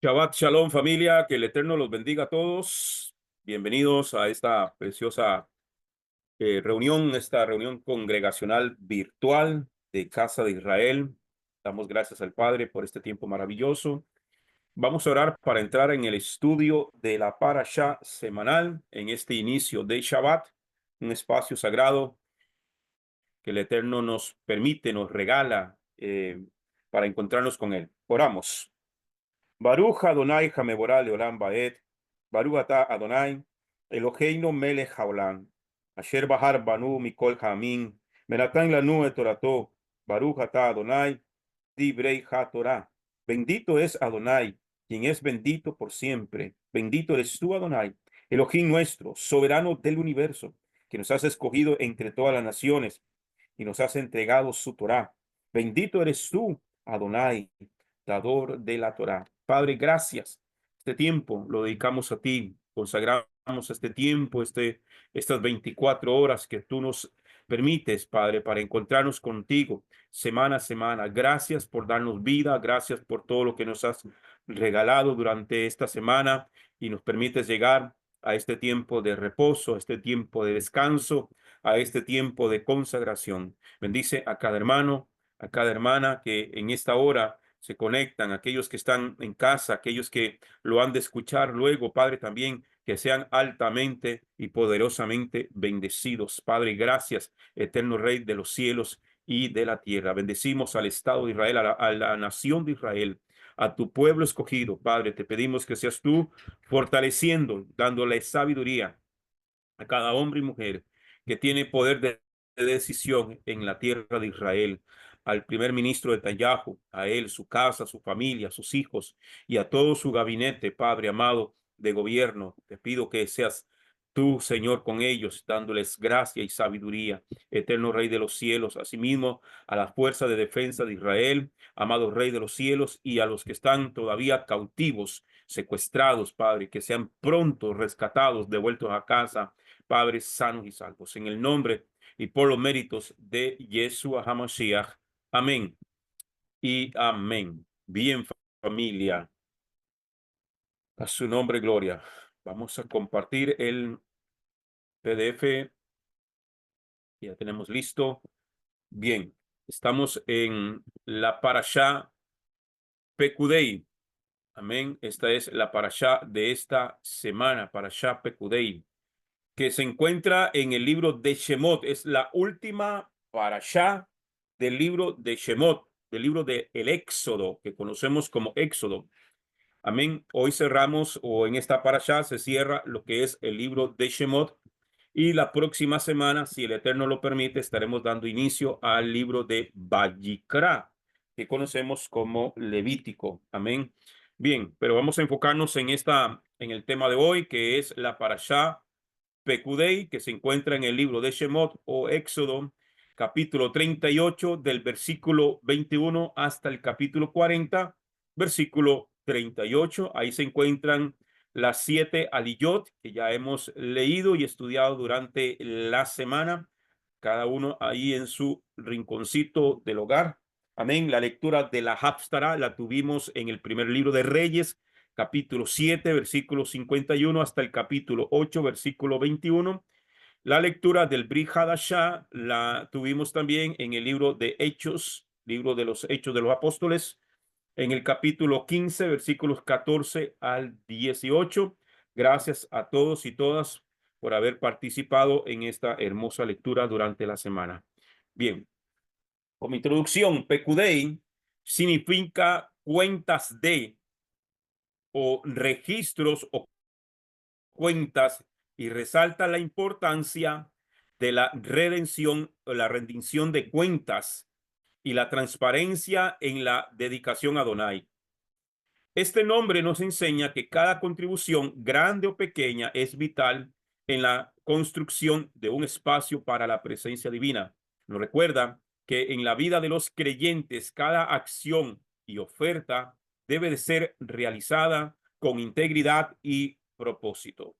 Shabbat Shalom familia, que el Eterno los bendiga a todos. Bienvenidos a esta preciosa esta reunión congregacional virtual de Casa de Israel. Damos gracias al Padre por este tiempo maravilloso. Vamos a orar para entrar en el estudio de la Parashá semanal en este inicio de Shabbat, un espacio sagrado que el Eterno nos permite, nos regala para encontrarnos con Él. Oramos. Baruch Adonai Hameborah Leolam Baed, Baruch Ata Adonai, Eloheinu Melech Haolam, Asher Bahar Banu Mikol Hamim, Menatan Lanu et Torato, Baruch Ata Adonai, Divrei HaTorah. Bendito es Adonai, quien es bendito por siempre. Bendito eres tú, Adonai, Elohim nuestro, soberano del universo, que nos has escogido entre todas las naciones y nos has entregado su Torah. Bendito eres tú, Adonai, dador de la Torah. Padre, gracias. Este tiempo lo dedicamos a ti. Consagramos este tiempo, estas 24 horas que tú nos permites, Padre, para encontrarnos contigo semana a semana. Gracias por darnos vida. Gracias por todo lo que nos has regalado durante esta semana y nos permites llegar a este tiempo de reposo, a este tiempo de descanso, a este tiempo de consagración. Bendice a cada hermano, a cada hermana que en esta hora se conectan, aquellos que están en casa, aquellos que lo han de escuchar luego, Padre, también que sean altamente y poderosamente bendecidos. Padre, gracias, eterno Rey de los cielos y de la tierra. Bendecimos al Estado de Israel, a la nación de Israel, a tu pueblo escogido. Padre, te pedimos que seas tú fortaleciendo, dándole sabiduría a cada hombre y mujer que tiene poder de decisión en la tierra de Israel, al primer ministro de Netanyahu, a él, su casa, su familia, sus hijos y a todo su gabinete, Padre amado, de gobierno. Te pido que seas tú, Señor, con ellos, dándoles gracia y sabiduría, eterno Rey de los cielos, asimismo a la fuerza de defensa de Israel, amado Rey de los cielos, y a los que están todavía cautivos, secuestrados, Padre, que sean pronto rescatados, devueltos a casa, padres sanos y salvos. En el nombre y por los méritos de Yeshua HaMashiach. Amén y amén. Bien, familia. A su nombre, gloria. Vamos a compartir el PDF. Ya tenemos listo. Bien, estamos en la Parashá Pekudei. Amén. Esta es la Parashá de esta semana, Parashá Pekudei, que se encuentra en el libro de Shemot. Es la última parashá del libro de Shemot, del libro del Éxodo, que conocemos como Éxodo. Amén. Hoy cerramos, o en esta parashá se cierra lo que es el libro de Shemot. Y la próxima semana, si el Eterno lo permite, estaremos dando inicio al libro de Vayikra, que conocemos como Levítico. Amén. Bien, pero vamos a enfocarnos en el tema de hoy, que es la parashá Pekudei, que se encuentra en el libro de Shemot o Éxodo, capítulo 38, del versículo 21 hasta el capítulo 40, versículo 38. Ahí se encuentran las 7 aliyot que ya hemos leído y estudiado durante la semana, cada uno ahí en su rinconcito del hogar. Amén. La lectura de la Haftarah la tuvimos en el primer libro de Reyes, capítulo 7, versículo 51 hasta el capítulo 8, versículo 21. La lectura del Brit Hadashah la tuvimos también en el libro de Hechos, libro de los Hechos de los Apóstoles, en el capítulo 15, versículos 14 al 18. Gracias a todos y todas por haber participado en esta hermosa lectura durante la semana. Bien, como introducción, Pekudei significa cuentas de o registros o cuentas, y resalta la importancia de la redención o la rendición de cuentas y la transparencia en la dedicación a Adonai. Este nombre nos enseña que cada contribución, grande o pequeña, es vital en la construcción de un espacio para la presencia divina. Nos recuerda que en la vida de los creyentes, cada acción y oferta debe de ser realizada con integridad y propósito.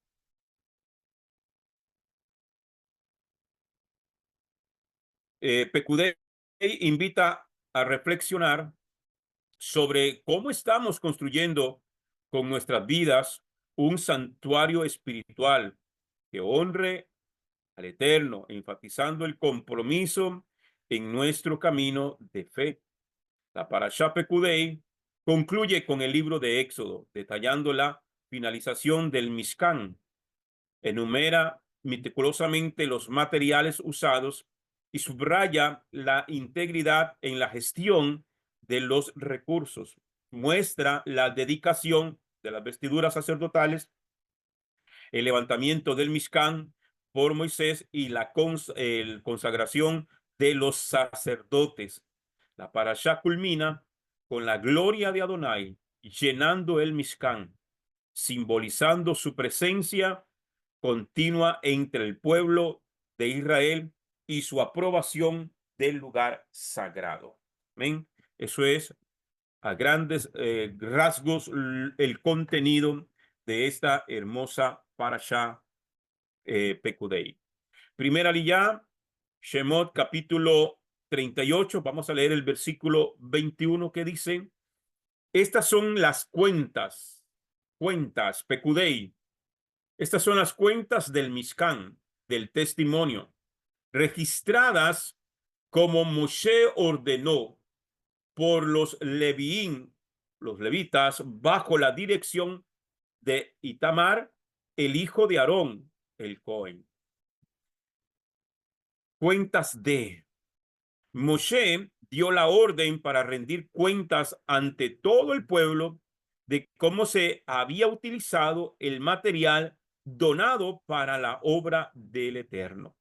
PQD invita a reflexionar sobre cómo estamos construyendo con nuestras vidas un santuario espiritual que honre al Eterno, enfatizando el compromiso en nuestro camino de fe. La Parashá Pekudei concluye con el libro de Éxodo, detallando la finalización del Mishkan. Enumera meticulosamente los materiales usados y subraya la integridad en la gestión de los recursos. Muestra la dedicación de las vestiduras sacerdotales, el levantamiento del Mishkan por Moisés y la consagración de los sacerdotes. La parashá culmina con la gloria de Adonai llenando el Mishkan, simbolizando su presencia continua entre el pueblo de Israel y su aprobación del lugar sagrado. Amén. Eso es a grandes rasgos el contenido de esta hermosa parashá Pekudei. Primera Aliyá, Shemot capítulo 38. Vamos a leer el versículo 21 que dice: estas son las cuentas, Pekudei. Estas son las cuentas del Mishkan, del testimonio, registradas como Moshe ordenó por los leviín, los levitas, bajo la dirección de Itamar, el hijo de Aarón, el Cohen. Cuentas de Moshe dio la orden para rendir cuentas ante todo el pueblo de cómo se había utilizado el material donado para la obra del Eterno.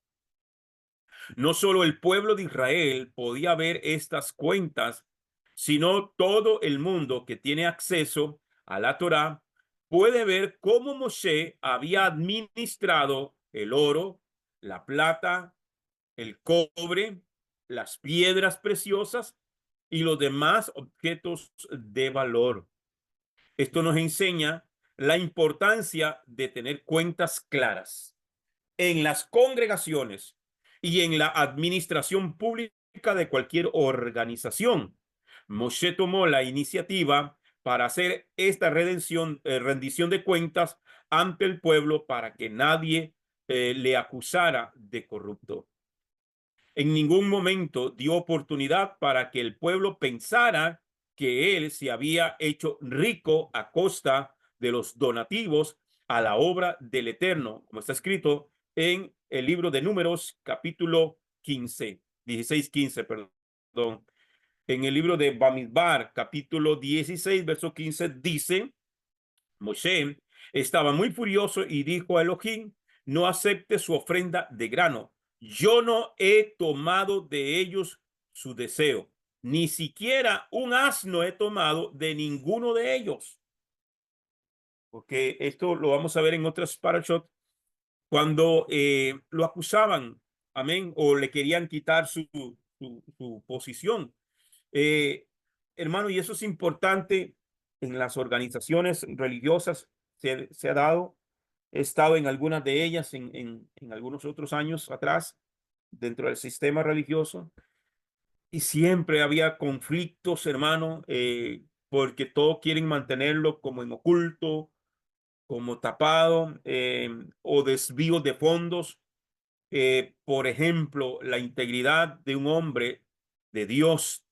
No solo el pueblo de Israel podía ver estas cuentas, sino todo el mundo que tiene acceso a la Torá puede ver cómo Moshe había administrado el oro, la plata, el cobre, las piedras preciosas y los demás objetos de valor. Esto nos enseña la importancia de tener cuentas claras en las congregaciones y en la administración pública de cualquier organización. Moshe tomó la iniciativa para hacer esta rendición de cuentas ante el pueblo para que nadie le acusara de corrupto. En ningún momento dio oportunidad para que el pueblo pensara que él se había hecho rico a costa de los donativos a la obra del Eterno, como está escrito en el libro de Números, capítulo 16-15, perdón. En el libro de Bamidbar, capítulo 16, verso 15, dice: Moshe estaba muy furioso y dijo a Elohim: no acepte su ofrenda de grano. Yo no he tomado de ellos su deseo, ni siquiera un asno he tomado de ninguno de ellos. Porque esto lo vamos a ver en otras parashot, cuando lo acusaban, amén, o le querían quitar su posición. Hermano, y eso es importante en las organizaciones religiosas, se ha dado. He estado en algunas de ellas en algunos otros años atrás dentro del sistema religioso y siempre había conflictos, hermano, porque todos quieren mantenerlo como en oculto, como tapado, o desvío de fondos. Por ejemplo, la integridad de un hombre de Dios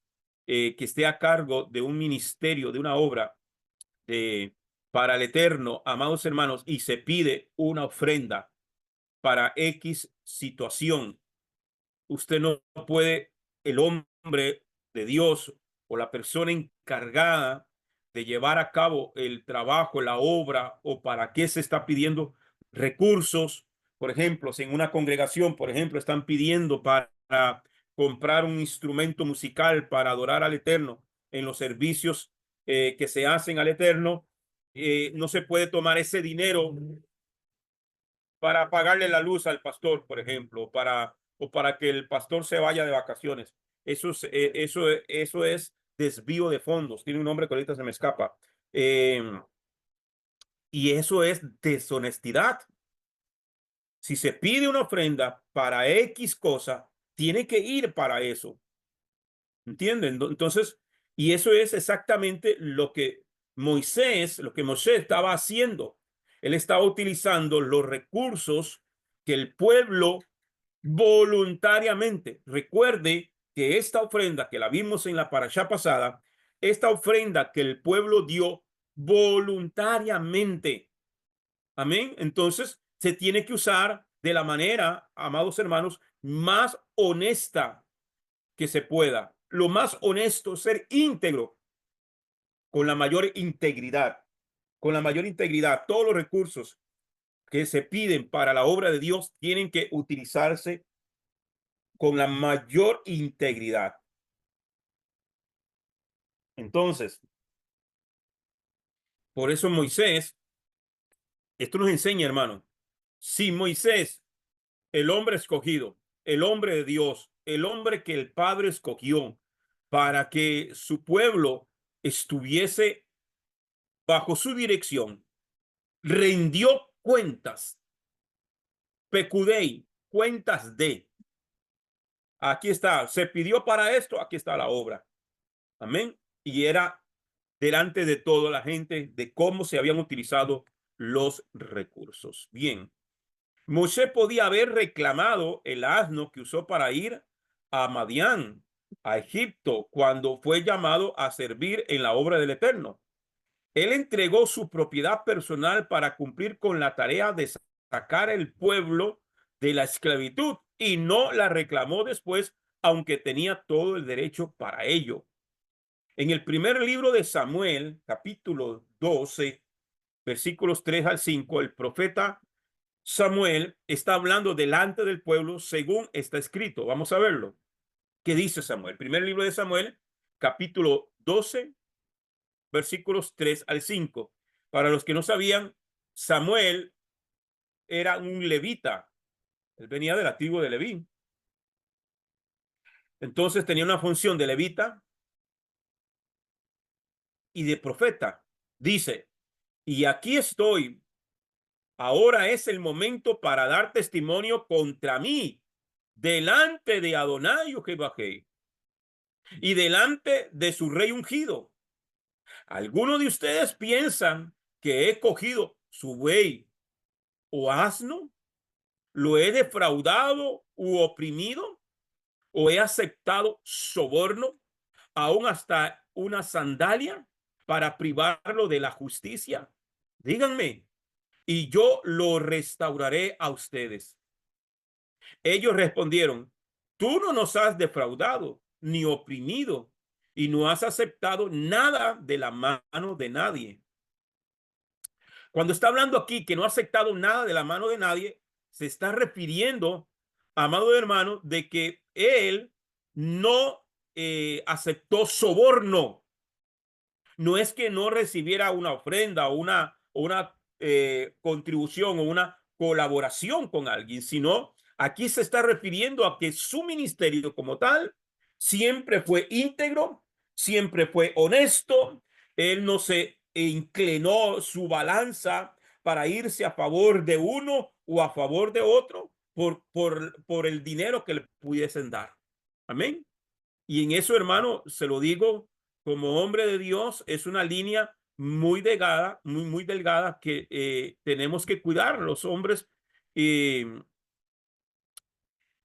que esté a cargo de un ministerio, de una obra para el Eterno, amados hermanos, y se pide una ofrenda para X situación. Usted no puede, el hombre de Dios o la persona encargada de llevar a cabo el trabajo, la obra, o para qué se está pidiendo recursos. Por ejemplo, si en una congregación, por ejemplo, están pidiendo para comprar un instrumento musical para adorar al Eterno en los servicios que se hacen al Eterno, no se puede tomar ese dinero para pagarle la luz al pastor, por ejemplo, o para que el pastor se vaya de vacaciones. Eso es desvío de fondos. Tiene un nombre que ahorita se me escapa. Y eso es deshonestidad. Si se pide una ofrenda para X cosa, tiene que ir para eso. ¿Entienden? Entonces, y eso es exactamente lo que Moisés, lo que Moisés estaba haciendo, él estaba utilizando los recursos que el pueblo voluntariamente. Recuerde que esta ofrenda que la vimos en la parashá pasada, esta ofrenda que el pueblo dio voluntariamente. Amén. Entonces se tiene que usar de la manera, amados hermanos, más honesta que se pueda. Lo más honesto, ser íntegro, con la mayor integridad, con la mayor integridad. Todos los recursos que se piden para la obra de Dios tienen que utilizarse con la mayor integridad. Entonces, por eso Moisés, esto nos enseña, hermano, si Moisés, el hombre escogido, el hombre de Dios, el hombre que el Padre escogió para que su pueblo estuviese bajo su dirección, rindió cuentas, pecudei, cuentas de, aquí está, se pidió para esto, aquí está la obra. Amén. Y era delante de toda la gente de cómo se habían utilizado los recursos. Bien, Moshe podía haber reclamado el asno que usó para ir a Madián, a Egipto, cuando fue llamado a servir en la obra del Eterno. Él entregó su propiedad personal para cumplir con la tarea de sacar el pueblo de la esclavitud y no la reclamó después, aunque tenía todo el derecho para ello. En el primer libro de Samuel, capítulo 12, versículos 3 al 5, el profeta Samuel está hablando delante del pueblo según está escrito. Vamos a verlo. ¿Qué dice Samuel? Primer libro de Samuel, capítulo 12, versículos 3 al 5. Para los que no sabían, Samuel era un levita. Él venía de la tribu de Leví. Entonces tenía una función de levita y de profeta. Dice, y aquí estoy. Ahora es el momento para dar testimonio contra mí delante de Adonai Jehová y delante de su rey ungido. ¿Alguno de ustedes piensan que he cogido su buey o asno? ¿Lo he defraudado u oprimido? ¿O he aceptado soborno, aún hasta una sandalia, para privarlo de la justicia? Díganme, y yo lo restauraré a ustedes. Ellos respondieron, tú no nos has defraudado ni oprimido y no has aceptado nada de la mano de nadie. Cuando está hablando aquí que no ha aceptado nada de la mano de nadie, se está refiriendo, amado hermano, de que él no aceptó soborno. No es que no recibiera una ofrenda o una contribución o una colaboración con alguien, sino aquí se está refiriendo a que su ministerio como tal siempre fue íntegro, siempre fue honesto. Él no se inclinó su balanza para irse a favor de uno o a favor de otro por el dinero que le pudiesen dar. Amén. Y en eso, hermano, se lo digo como hombre de Dios, es una línea muy delgada, muy delgada que tenemos que cuidar los hombres. eh,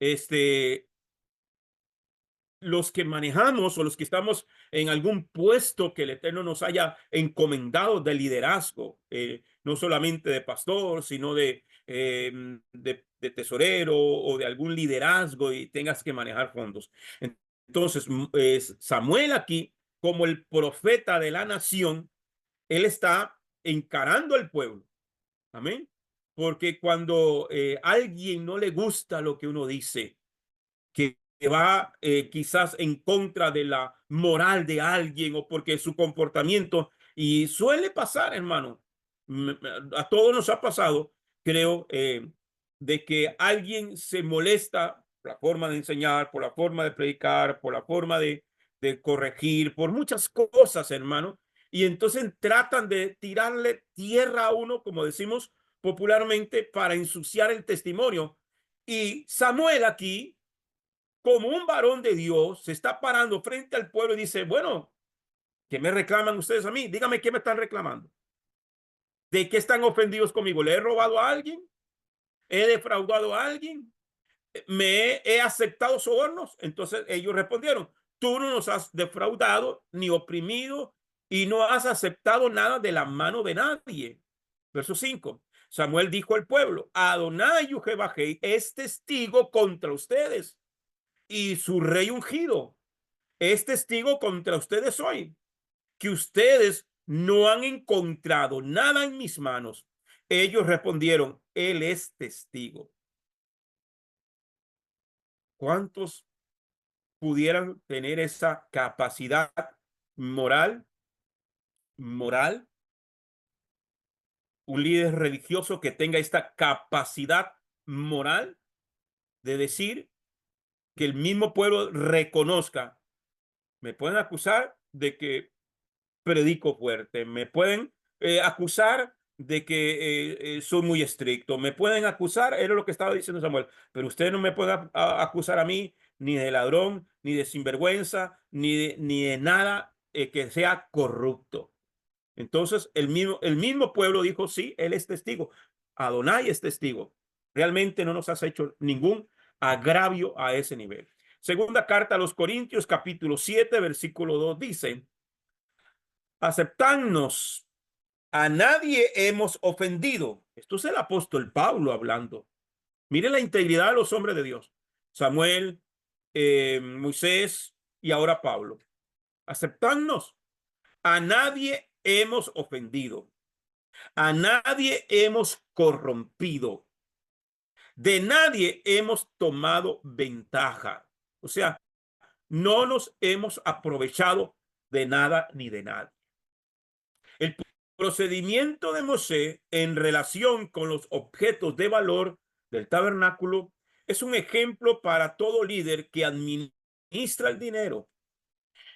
este, los que manejamos o los que estamos en algún puesto que el Eterno nos haya encomendado de liderazgo, no solamente de pastor, sino de tesorero o de algún liderazgo y tengas que manejar fondos. Entonces, Samuel aquí, como el profeta de la nación, él está encarando al pueblo. Amén. Porque cuando alguien no le gusta lo que uno dice, que va quizás en contra de la moral de alguien o porque su comportamiento, y suele pasar, hermano, a todos nos ha pasado, creo, de que alguien se molesta por la forma de enseñar, por la forma de predicar, por la forma de corregir, por muchas cosas, hermano, y entonces tratan de tirarle tierra a uno, como decimos popularmente, para ensuciar el testimonio. Y Samuel aquí, como un varón de Dios, se está parando frente al pueblo y dice, bueno, ¿Qué me reclaman ustedes a mí? Dígame qué me están reclamando. ¿De qué están ofendidos conmigo? ¿Le he robado a alguien? ¿He defraudado a alguien? ¿He aceptado sobornos? Entonces ellos respondieron, tú no nos has defraudado ni oprimido y no has aceptado nada de la mano de nadie. Verso 5. Samuel dijo al pueblo, Adonai Yujebajei es testigo contra ustedes y su rey ungido es testigo contra ustedes hoy, que ustedes no han encontrado nada en mis manos. Ellos respondieron, él es testigo. ¿Cuántos pudieran tener esa capacidad moral? Moral, un líder religioso que tenga esta capacidad moral de decir que el mismo pueblo reconozca, me pueden acusar de que predico fuerte, me pueden acusar de que soy muy estricto, me pueden acusar, era lo que estaba diciendo Samuel, pero ustedes no me pueden acusar a mí ni de ladrón, ni de sinvergüenza, ni de nada que sea corrupto. Entonces el mismo pueblo dijo, sí, él es testigo, Adonai es testigo, realmente no nos has hecho ningún agravio a ese nivel. Segunda carta a los Corintios, capítulo 7, versículo 2 dice, aceptadnos, a nadie hemos ofendido. Esto es el apóstol Pablo hablando. Mire la integridad de los hombres de Dios. Samuel, Moisés y ahora Pablo. Aceptadnos, a nadie hemos ofendido. A nadie hemos corrompido. De nadie hemos tomado ventaja. O sea, no nos hemos aprovechado de nada ni de nadie. El procedimiento de Mosé en relación con los objetos de valor del tabernáculo es un ejemplo para todo líder que administra el dinero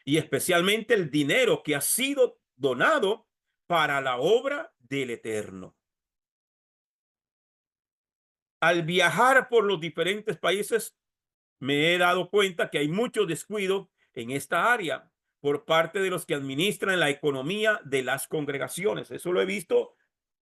y especialmente el dinero que ha sido donado para la obra del Eterno. Al viajar por los diferentes países, me he dado cuenta que hay mucho descuido en esta área por parte de los que administran la economía de las congregaciones. Eso lo he visto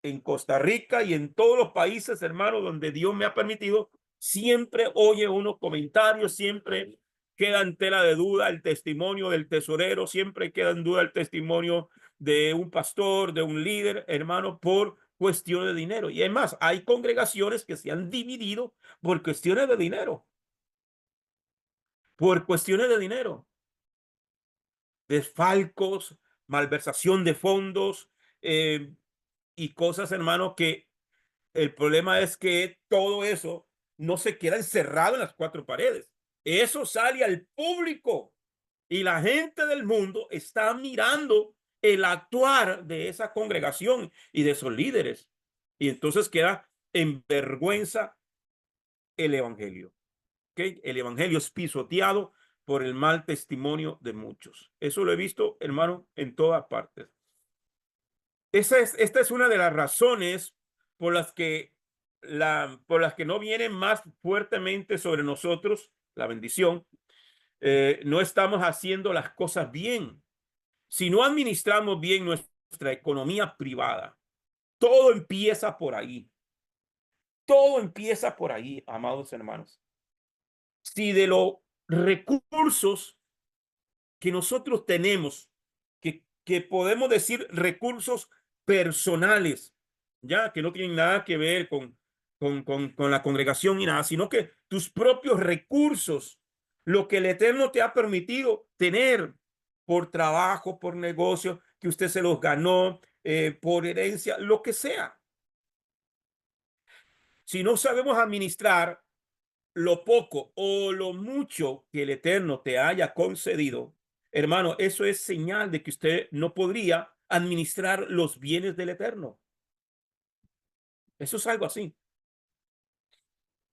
en Costa Rica y en todos los países, hermano, donde Dios me ha permitido. Siempre oye unos comentarios, siempre queda en tela de duda el testimonio del tesorero, siempre queda en duda el testimonio de un pastor, de un líder, hermano, por cuestiones de dinero. Y además, hay congregaciones que se han dividido por cuestiones de dinero. Por cuestiones de dinero, desfalcos, malversación de fondos y cosas, hermano, que el problema es que todo eso no se queda encerrado en las cuatro paredes. Eso sale al público y la gente del mundo está mirando el actuar de esa congregación y de esos líderes. Y entonces queda en vergüenza el evangelio. ¿Okay? El evangelio es pisoteado por el mal testimonio de muchos. Eso lo he visto, hermano, en todas partes. Esta es una de las razones por las que no viene más fuertemente sobre nosotros la bendición. No estamos haciendo las cosas bien. Si no administramos bien nuestra economía privada, todo empieza por ahí. Todo empieza por ahí, amados hermanos. Si de los recursos que nosotros tenemos, que podemos decir recursos personales, ya que no tienen nada que ver con la congregación ni nada, sino que tus propios recursos, lo que el Eterno te ha permitido tener por trabajo, por negocio, que usted se los ganó, por herencia, lo que sea. Si no sabemos administrar lo poco o lo mucho que el Eterno te haya concedido, hermano, eso es señal de que usted no podría administrar los bienes del Eterno. Eso es algo así.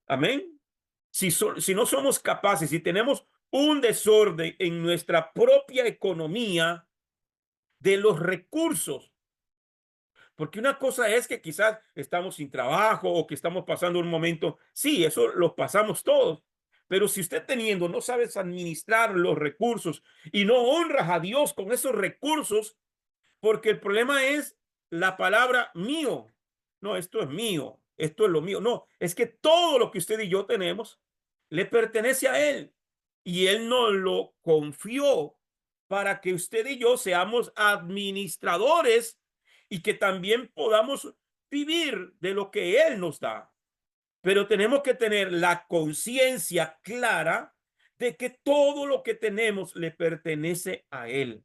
Amén. Si no somos capaces, si tenemos un desorden en nuestra propia economía de los recursos, porque una cosa es que quizás estamos sin trabajo o que estamos pasando un momento, sí, eso lo pasamos todos, Pero si usted teniendo no sabes administrar los recursos y no honras a Dios con esos recursos, porque el problema es la palabra mío. No, esto es mío, esto es lo mío. No, es que todo lo que usted y yo tenemos le pertenece a Él y Él nos lo confió para que usted y yo seamos administradores y que también podamos vivir de lo que Él nos da. Pero tenemos que tener la conciencia clara de que todo lo que tenemos le pertenece a Él.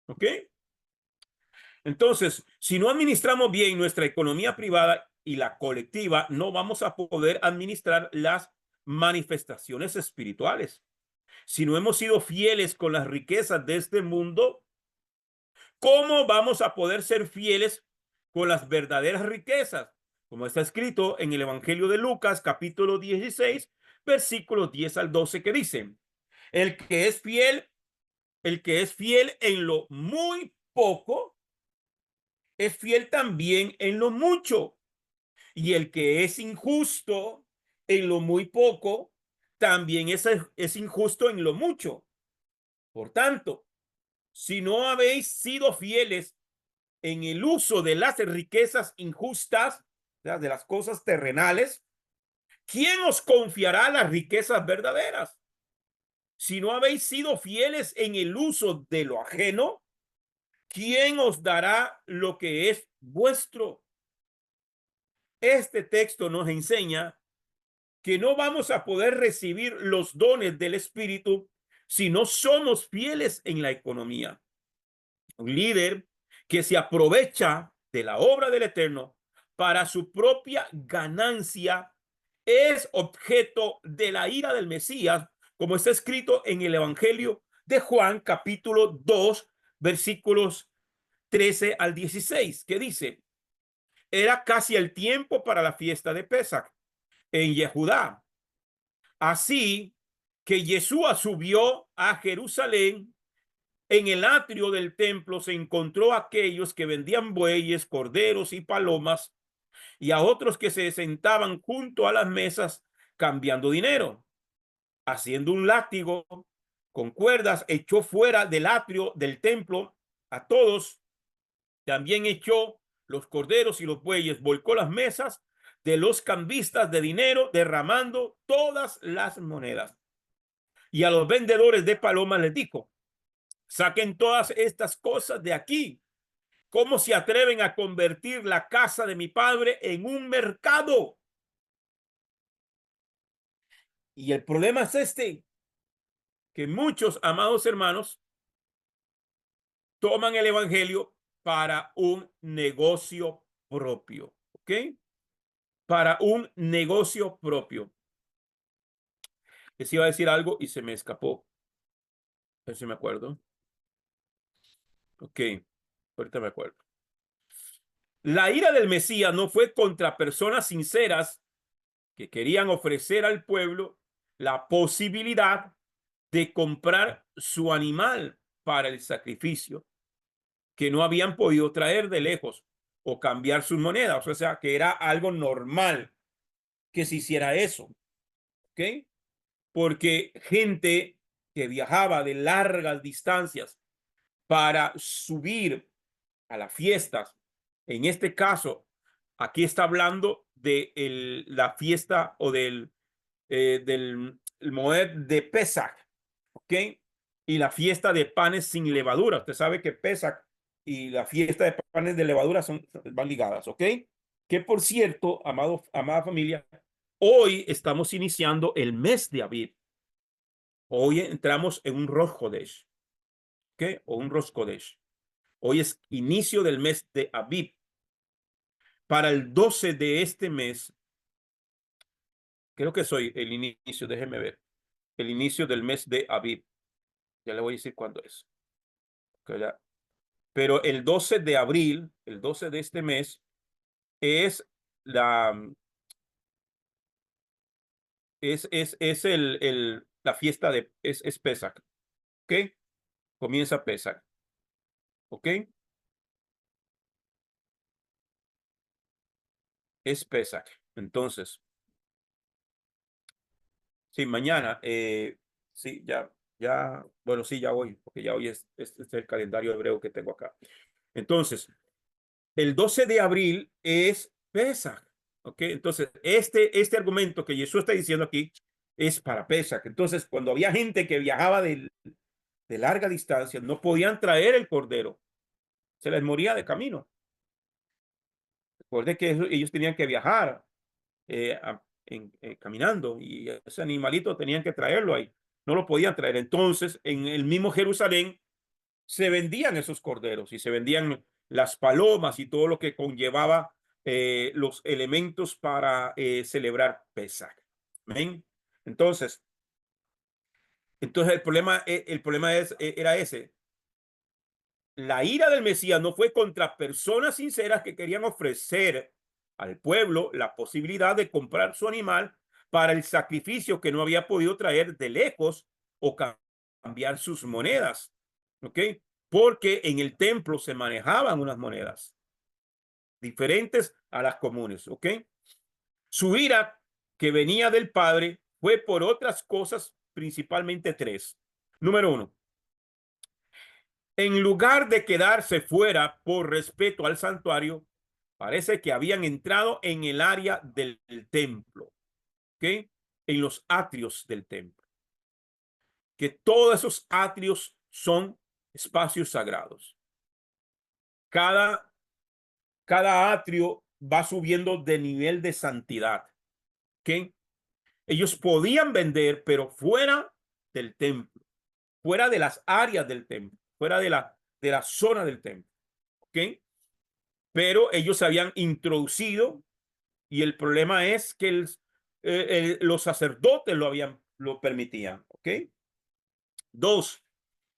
¿Ok? Entonces, si no administramos bien nuestra economía privada y la colectiva, no vamos a poder administrar las manifestaciones espirituales. Si no hemos sido fieles con las riquezas de este mundo, ¿cómo vamos a poder ser fieles con las verdaderas riquezas? Como está escrito en el Evangelio de Lucas, capítulo 16, versículos 10 al 12, que dicen, el que es fiel, el que es fiel en lo muy poco, es fiel también en lo mucho. Y el que es injusto en lo muy poco, también es injusto en lo mucho. Por tanto, si no habéis sido fieles en el uso de las riquezas injustas, de las cosas terrenales, ¿quién os confiará las riquezas verdaderas? Si no habéis sido fieles en el uso de lo ajeno, ¿quién os dará lo que es vuestro? Este texto nos enseña que no vamos a poder recibir los dones del Espíritu si no somos fieles en la economía. Un líder que se aprovecha de la obra del Eterno para su propia ganancia es objeto de la ira del Mesías, como está escrito en el Evangelio de Juan, capítulo 2, versículos 13 al 16, que dice, era casi el tiempo para la fiesta de Pesach en Yehudá. Así que Yeshua subió a Jerusalén. En el atrio del templo se encontró a aquellos que vendían bueyes, corderos y palomas, y a otros que se sentaban junto a las mesas cambiando dinero. Haciendo un látigo con cuerdas, echó fuera del atrio del templo a todos. También echó los corderos y los bueyes, volcó las mesas de los cambistas de dinero, derramando todas las monedas. Y a los vendedores de palomas les dijo, saquen todas estas cosas de aquí. ¿Cómo se atreven a convertir la casa de mi padre en un mercado? Y el problema es este, que muchos, amados hermanos, toman el evangelio para un negocio propio, ¿ok? Para un negocio propio. Les iba a decir algo y se me escapó. A ver si me acuerdo. Ok, ahorita me acuerdo. La ira del Mesías no fue contra personas sinceras que querían ofrecer al pueblo la posibilidad de comprar su animal para el sacrificio, que no habían podido traer de lejos o cambiar sus monedas. O sea, que era algo normal que se hiciera eso. ¿Ok? Porque gente que viajaba de largas distancias para subir a las fiestas, en este caso, aquí está hablando de la fiesta o del el Moed de Pesach, ¿ok? Y la fiesta de panes sin levadura. Usted sabe que Pesach y la fiesta de panes de levadura van ligadas, ¿ok? Que por cierto, amada familia, hoy estamos iniciando el mes de Aviv. Hoy entramos en un Rosh Chodesh, ¿ok? O un Rosh Chodesh. Hoy es inicio del mes de Aviv. Para el 12 de este mes, creo que soy el inicio, déjeme ver, el inicio del mes de Aviv. Ya le voy a decir cuándo es. Pero el 12 de abril, el 12 de este mes, es la, la fiesta es Pesach. ¿Ok? Comienza Pesach. ¿Ok? Es Pesach. Entonces, Sí, mañana. Sí, bueno, sí, ya hoy, porque ya hoy este es el calendario hebreo que tengo acá. Entonces, el 12 de abril es Pesaj. ¿Ok? Entonces, este argumento que Jesús está diciendo aquí es para Pesaj. Entonces, cuando había gente que viajaba de larga distancia, no podían traer el cordero. Se les moría de camino. Recuerde que ellos tenían que viajar caminando y ese animalito tenían que traerlo ahí. No lo podían traer. Entonces, en el mismo Jerusalén se vendían esos corderos y se vendían las palomas y todo lo que conllevaba los elementos para celebrar Pesaj. ¿Ven? Entonces, era ese. La ira del Mesías no fue contra personas sinceras que querían ofrecer al pueblo la posibilidad de comprar su animal para el sacrificio que no había podido traer de lejos o cambiar sus monedas. ¿Ok? Porque en el templo se manejaban unas monedas diferentes a las comunes. ¿Ok? Su ira que venía del Padre fue por otras cosas, principalmente tres. Número uno, en lugar de quedarse fuera por respeto al santuario, parece que habían entrado en el área del templo, ¿ok? En los atrios del templo. Que todos esos atrios son espacios sagrados. Cada, cada atrio va subiendo de nivel de santidad, ¿ok? Ellos podían vender, pero fuera del templo, fuera de las áreas del templo, fuera de la zona del templo, ¿ok? Pero ellos se habían introducido y el problema es que los sacerdotes lo permitían. ¿Ok? Dos,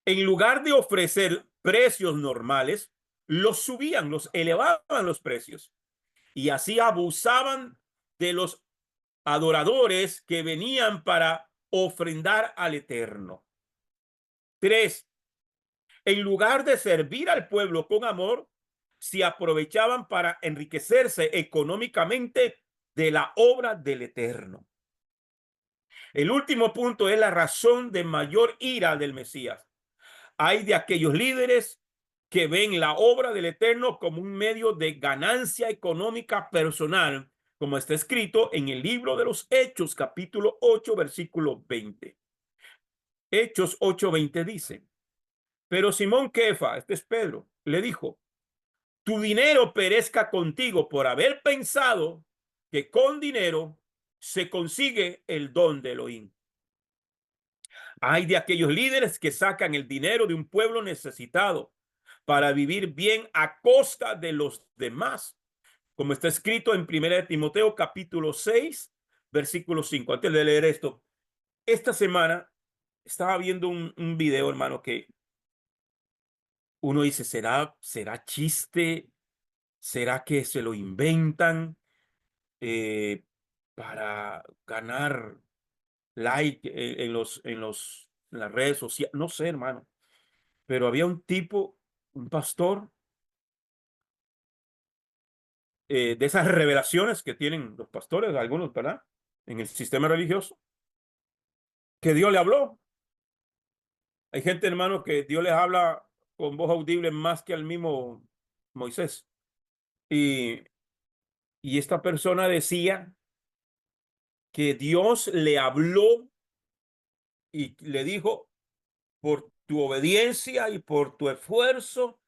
en lugar de ofrecer precios normales, los subían, los elevaban los precios y así abusaban de los adoradores que venían para ofrendar al Eterno. Tres, en lugar de servir al pueblo con amor, se aprovechaban para enriquecerse económicamente de la obra del Eterno. El último punto es la razón de mayor ira del Mesías. Hay de aquellos líderes que ven la obra del Eterno como un medio de ganancia económica personal, como está escrito en el libro de los Hechos, capítulo 8, versículo 20. Hechos 8:20 dice, pero Simón Kefa, este es Pedro, le dijo, tu dinero perezca contigo por haber pensado que con dinero se consigue el don de Elohim. Hay de aquellos líderes que sacan el dinero de un pueblo necesitado para vivir bien a costa de los demás, como está escrito en 1 Timoteo capítulo 6, versículo 5. Antes de leer esto, esta semana estaba viendo un video, hermano, que uno dice, ¿será chiste? ¿Será que se lo inventan eh, para ganar like en las redes sociales? No sé, hermano. Pero había un tipo, un pastor, de esas revelaciones que tienen los pastores, algunos, ¿verdad? En el sistema religioso, que Dios le habló. Hay gente, hermano, que Dios les habla con voz audible más que al mismo Moisés. Y, y esta persona decía que Dios le habló y le dijo, por tu obediencia y por tu esfuerzo,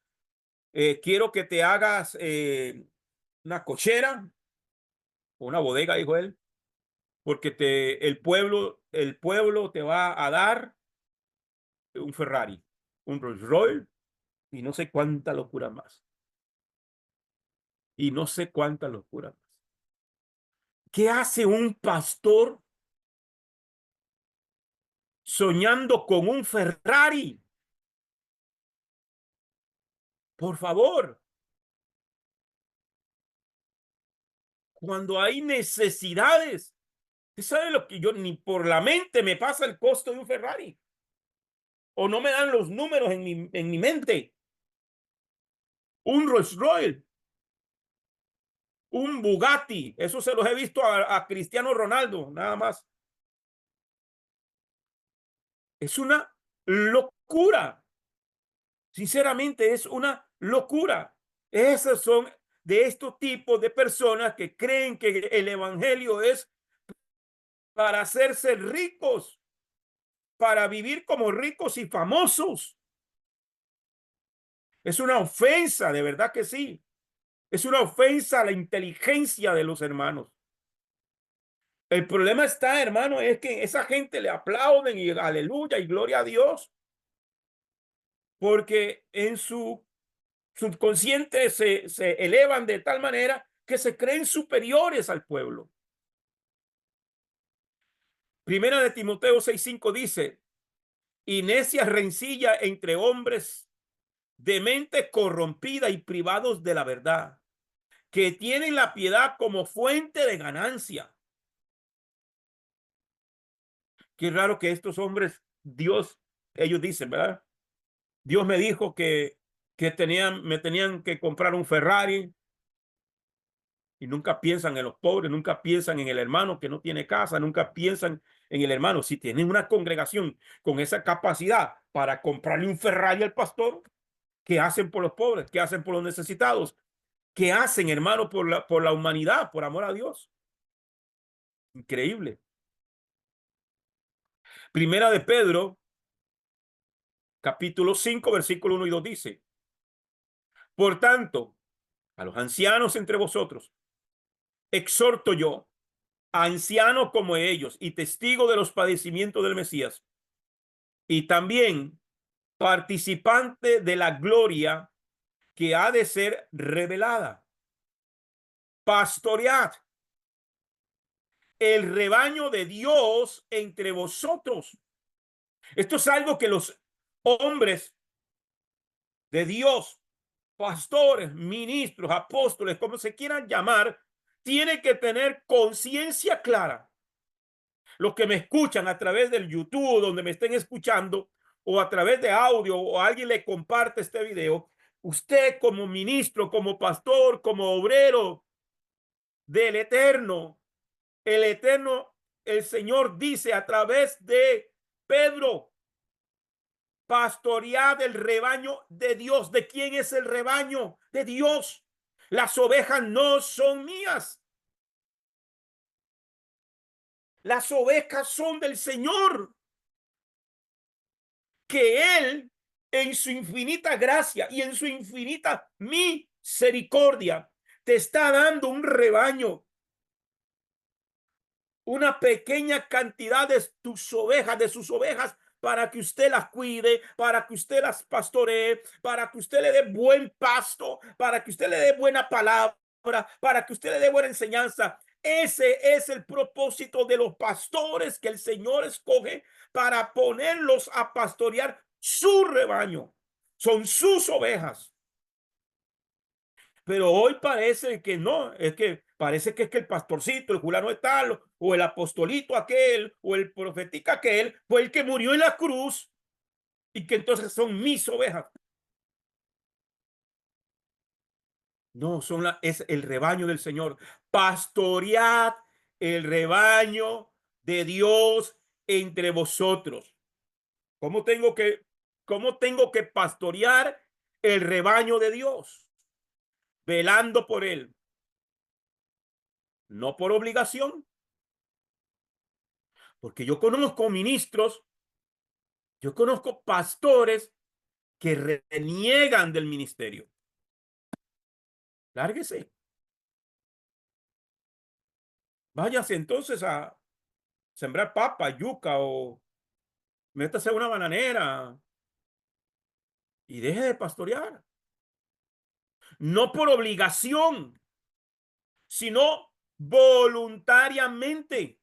quiero que te hagas una cochera o una bodega, dijo él, porque el pueblo te va a dar un Ferrari, un Rolls Royce y no sé cuánta locura más. Y no sé cuánta locura más. ¿Qué hace un pastor soñando con un Ferrari? Por favor, cuando hay necesidades, ¿usted sabe lo que yo ni por la mente me pasa el costo de un Ferrari? O no me dan los números en mi mente. Un Rolls Royce, un Bugatti, eso se los he visto a Cristiano Ronaldo, nada más. Es una locura. Sinceramente, es una locura. Esas son de estos tipos de personas que creen que el evangelio es para hacerse ricos, para vivir como ricos y famosos. Es una ofensa, de verdad que sí. Es una ofensa a la inteligencia de los hermanos. El problema está, hermano, es que esa gente le aplauden y aleluya y gloria a Dios, porque en su subconsciente se elevan de tal manera que se creen superiores al pueblo. Primera de Timoteo 6:5 dice, y necia rencilla entre hombres de mente corrompida y privados de la verdad, que tienen la piedad como fuente de ganancia. Qué raro que estos hombres, Dios, ellos dicen, ¿verdad? Dios me dijo que me tenían que comprar un Ferrari, y nunca piensan en los pobres, nunca piensan en el hermano que no tiene casa, nunca piensan en el hermano. Si tienen una congregación con esa capacidad para comprarle un Ferrari al pastor, ¿qué hacen por los pobres? ¿Qué hacen por los necesitados? ¿Qué hacen, hermano, por la humanidad, por amor a Dios? Increíble. Primera de Pedro, capítulo 5, versículo 1 y 2 dice, por tanto, a los ancianos entre vosotros, exhorto yo, anciano como ellos y testigo de los padecimientos del Mesías, y también participante de la gloria que ha de ser revelada. Pastoread el rebaño de Dios entre vosotros. Esto es algo que los hombres de Dios, pastores, ministros, apóstoles, como se quieran llamar, tienen que tener conciencia clara. Los que me escuchan a través del YouTube, donde me estén escuchando, o a través de audio, o alguien le comparte este video, usted como ministro, como pastor, como obrero del Eterno, el Eterno, el Señor dice a través de Pedro, pastoread el rebaño de Dios. ¿De quién es el rebaño? De Dios. Las ovejas no son mías. Las ovejas son del Señor, que Él, en su infinita gracia y en su infinita misericordia, te está dando un rebaño, una pequeña cantidad de sus ovejas, para que usted las cuide, para que usted las pastoree, para que usted le dé buen pasto, para que usted le dé buena palabra, para que usted le dé buena enseñanza. Ese es el propósito de los pastores que el Señor escoge para ponerlos a pastorear su rebaño. Son sus ovejas. Pero hoy parece que no, es que parece que es que el pastorcito, el fulano de tal, o el apostolito aquel, o el profetica aquel, fue el que murió en la cruz y que entonces son mis ovejas. No, es el rebaño del Señor. Pastoread el rebaño de Dios entre vosotros. ¿Cómo tengo que, cómo tengo que pastorear el rebaño de Dios? Velando por él, no por obligación, porque yo conozco ministros, yo conozco pastores que reniegan del ministerio. Lárguese. Váyase entonces a sembrar papa, yuca, o métase a una bananera y deje de pastorear. No por obligación, sino voluntariamente.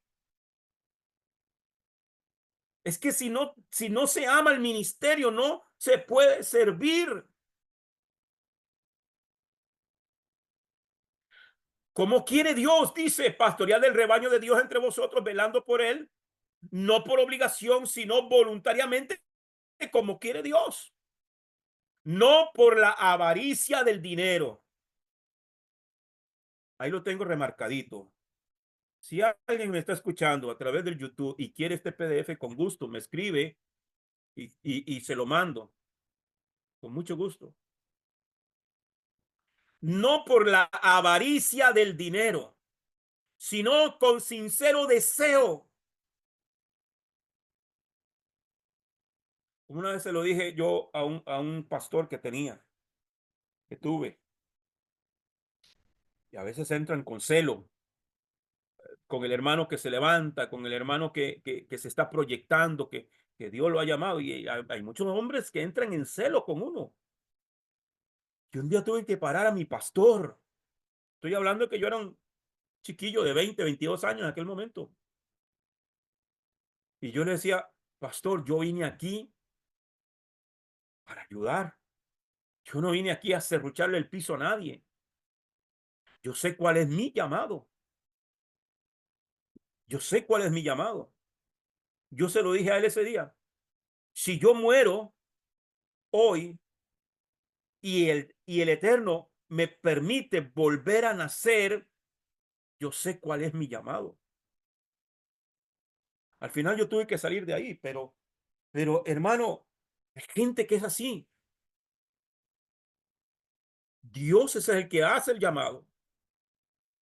Es que si no se ama el ministerio, no se puede servir. ¿Cómo quiere Dios? Dice, pastorear del rebaño de Dios entre vosotros, velando por él, no por obligación, sino voluntariamente, como quiere Dios. No por la avaricia del dinero. Ahí lo tengo remarcadito. Si alguien me está escuchando a través del YouTube y quiere este PDF, con gusto me escribe y se lo mando con mucho gusto. No por la avaricia del dinero, sino con sincero deseo. Una vez se lo dije yo a un pastor que tuve, y a veces entran con celo, con el hermano que se levanta, con el hermano que se está proyectando, que Dios lo ha llamado. Y hay muchos hombres que entran en celo con uno. Yo un día tuve que parar a mi pastor. Estoy hablando de que yo era un chiquillo de 20, 22 años en aquel momento. Y yo le decía, pastor, yo vine aquí para ayudar. Yo no vine aquí a serrucharle el piso a nadie. Yo sé cuál es mi llamado. Yo sé cuál es mi llamado. Yo se lo dije a él ese día. Si yo muero hoy y el Eterno me permite volver a nacer, yo sé cuál es mi llamado. Al final yo tuve que salir de ahí, pero hermano, hay gente que es así. Dios es el que hace el llamado.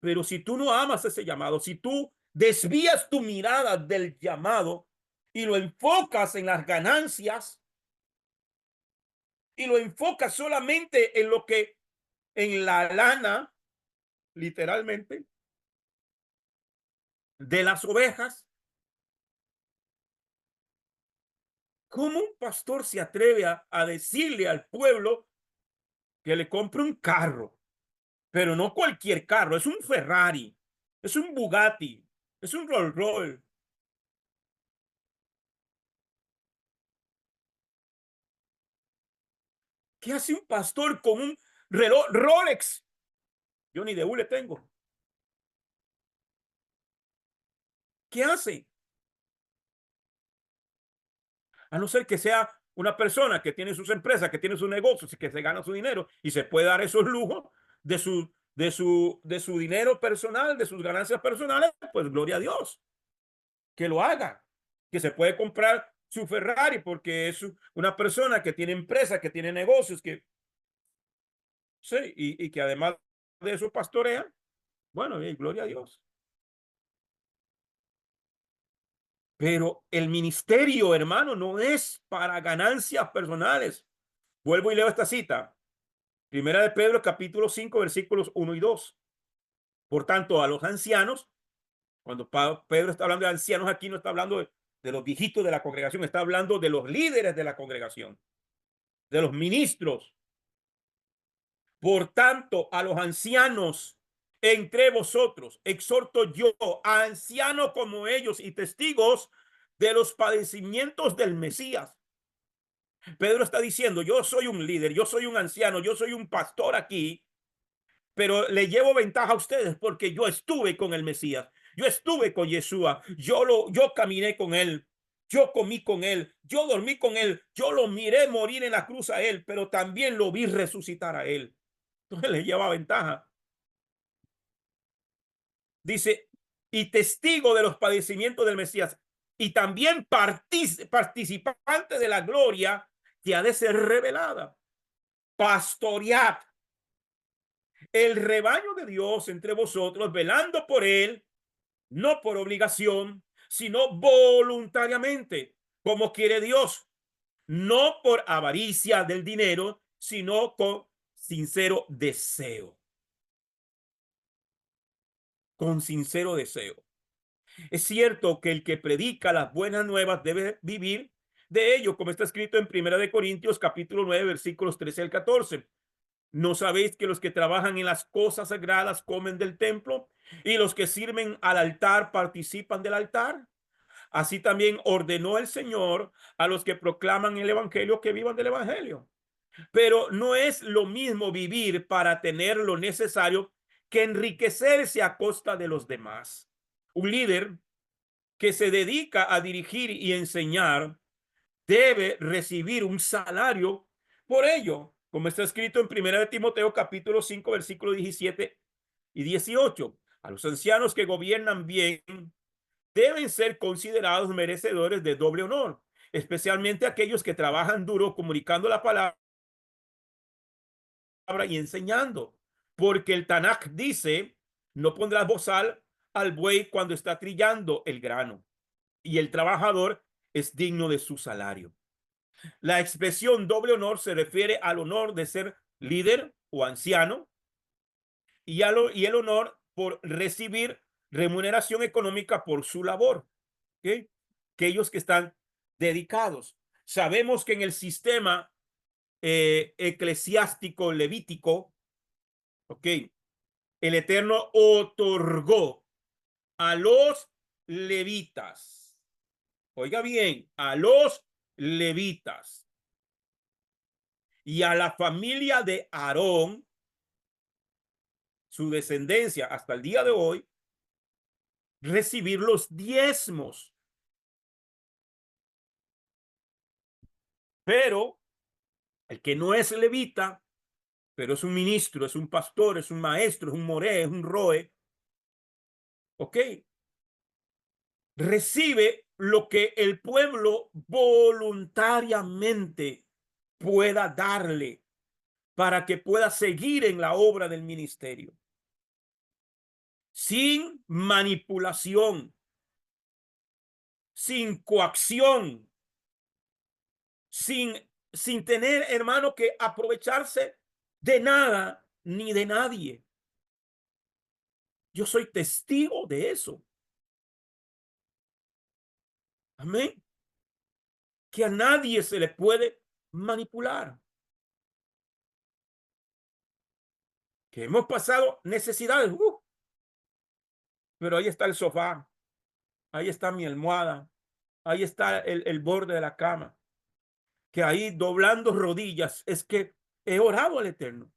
Pero si tú no amas ese llamado, si tú desvías tu mirada del llamado y lo enfocas en las ganancias y lo enfocas solamente en lo que, en la lana, literalmente, de las ovejas, ¿cómo un pastor se atreve a decirle al pueblo que le compre un carro? Pero no cualquier carro, es un Ferrari, es un Bugatti, es un Rolls Royce. ¿Qué hace un pastor con un reloj Rolex? Yo ni de le tengo. ¿Qué hace? A no ser que sea una persona que tiene sus empresas, que tiene sus negocios y que se gana su dinero y se puede dar esos lujos de su dinero personal, de sus ganancias personales, pues gloria a Dios, que lo haga, que se puede comprar su Ferrari porque es una persona que tiene empresas, que tiene negocios, que sí, y que además de eso pastorea, bueno, y gloria a Dios. Pero el ministerio, hermano, no es para ganancias personales. Vuelvo y leo esta cita. Primera de Pedro, capítulo 5, versículos 1 y 2. Por tanto, a los ancianos, cuando Pedro está hablando de ancianos aquí, no está hablando de los viejitos de la congregación, está hablando de los líderes de la congregación, de los ministros. Por tanto, a los ancianos entre vosotros, exhorto yo, a ancianos como ellos y testigos de los padecimientos del Mesías. Pedro está diciendo, yo soy un líder, yo soy un anciano, yo soy un pastor aquí, pero le llevo ventaja a ustedes porque yo estuve con el Mesías, yo estuve con Yeshua, yo caminé con él, yo comí con él, yo dormí con él, yo lo miré morir en la cruz a él, pero también lo vi resucitar a él. Entonces le lleva ventaja. Dice, y testigo de los padecimientos del Mesías, y también participante de la gloria que ha de ser revelada. Pastoread el rebaño de Dios entre vosotros, velando por él, no por obligación, sino voluntariamente, como quiere Dios, no por avaricia del dinero, sino con sincero deseo. Con sincero deseo. Es cierto que el que predica las buenas nuevas debe vivir de ello, como está escrito en Primera de Corintios, capítulo 9, versículos 13 al 14. ¿No sabéis que los que trabajan en las cosas sagradas comen del templo y los que sirven al altar participan del altar? Así también ordenó el Señor a los que proclaman el evangelio que vivan del evangelio. Pero no es lo mismo vivir para tener lo necesario que enriquecerse a costa de los demás. Un líder que se dedica a dirigir y enseñar debe recibir un salario por ello, como está escrito en Primera de Timoteo capítulo 5 versículos 17 y 18. A los ancianos que gobiernan bien deben ser considerados merecedores de doble honor, especialmente aquellos que trabajan duro comunicando la palabra y enseñando, porque el Tanakh dice, no pondrás bozal al buey cuando está trillando el grano, y el trabajador es digno de su salario. La expresión doble honor se refiere al honor de ser líder o anciano y el honor por recibir remuneración económica por su labor. ¿Okay? Aquellos que están dedicados. Sabemos que en el sistema eclesiástico levítico, ¿ok? El Eterno otorgó a los levitas, oiga bien, a los levitas y a la familia de Aarón, su descendencia hasta el día de hoy, recibir los diezmos. Pero el que no es levita, pero es un ministro, es un pastor, es un maestro, es un moré, es un roe, ¿ok? Recibe lo que el pueblo voluntariamente pueda darle para que pueda seguir en la obra del ministerio. Sin manipulación, sin coacción, sin tener, hermano, que aprovecharse de nada ni de nadie. Yo soy testigo de eso. Amén. Que a nadie se le puede manipular. Que hemos pasado necesidades, pero ahí está el sofá, ahí está mi almohada, ahí está el borde de la cama, que ahí doblando rodillas es que he orado al Eterno.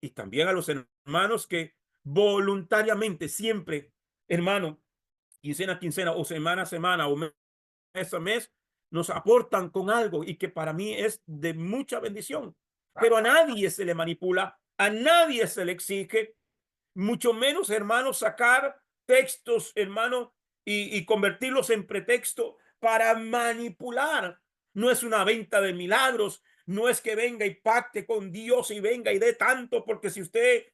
Y también a los hermanos que voluntariamente siempre, hermano, quincena a quincena o semana a semana o mes a mes, nos aportan con algo y que para mí es de mucha bendición. Pero a nadie se le manipula, a nadie se le exige, mucho menos, hermano, sacar textos, hermano, y convertirlos en pretexto para manipular. No es una venta de milagros, no es que venga y pacte con Dios y venga y dé tanto, porque si usted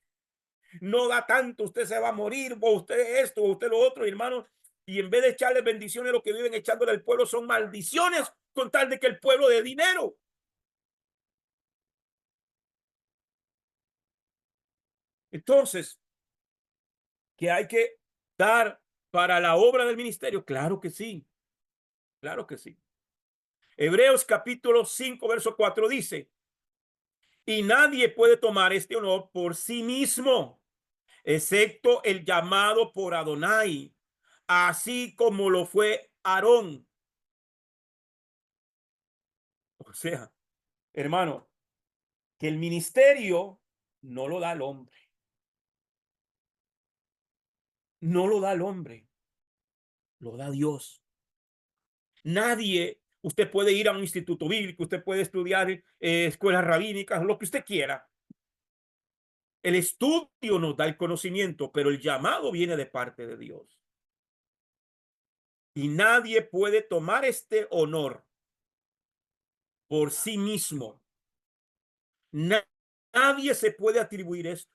no da tanto, usted se va a morir, o usted esto, o usted lo otro, hermano. Y en vez de echarle bendiciones, lo que viven echándole al pueblo son maldiciones, con tal de que el pueblo dé dinero. Entonces, que hay que dar para la obra del ministerio, claro que sí, claro que sí. Hebreos capítulo 5, verso 4 dice, y nadie puede tomar este honor por sí mismo, excepto el llamado por Adonai, así como lo fue Aarón. O sea, hermano, que el ministerio no lo da el hombre, no lo da el hombre, lo da Dios. Nadie, usted puede ir a un instituto bíblico, usted puede estudiar escuelas rabínicas, lo que usted quiera. El estudio nos da el conocimiento, pero el llamado viene de parte de Dios. Y nadie puede tomar este honor por sí mismo. Nadie se puede atribuir esto.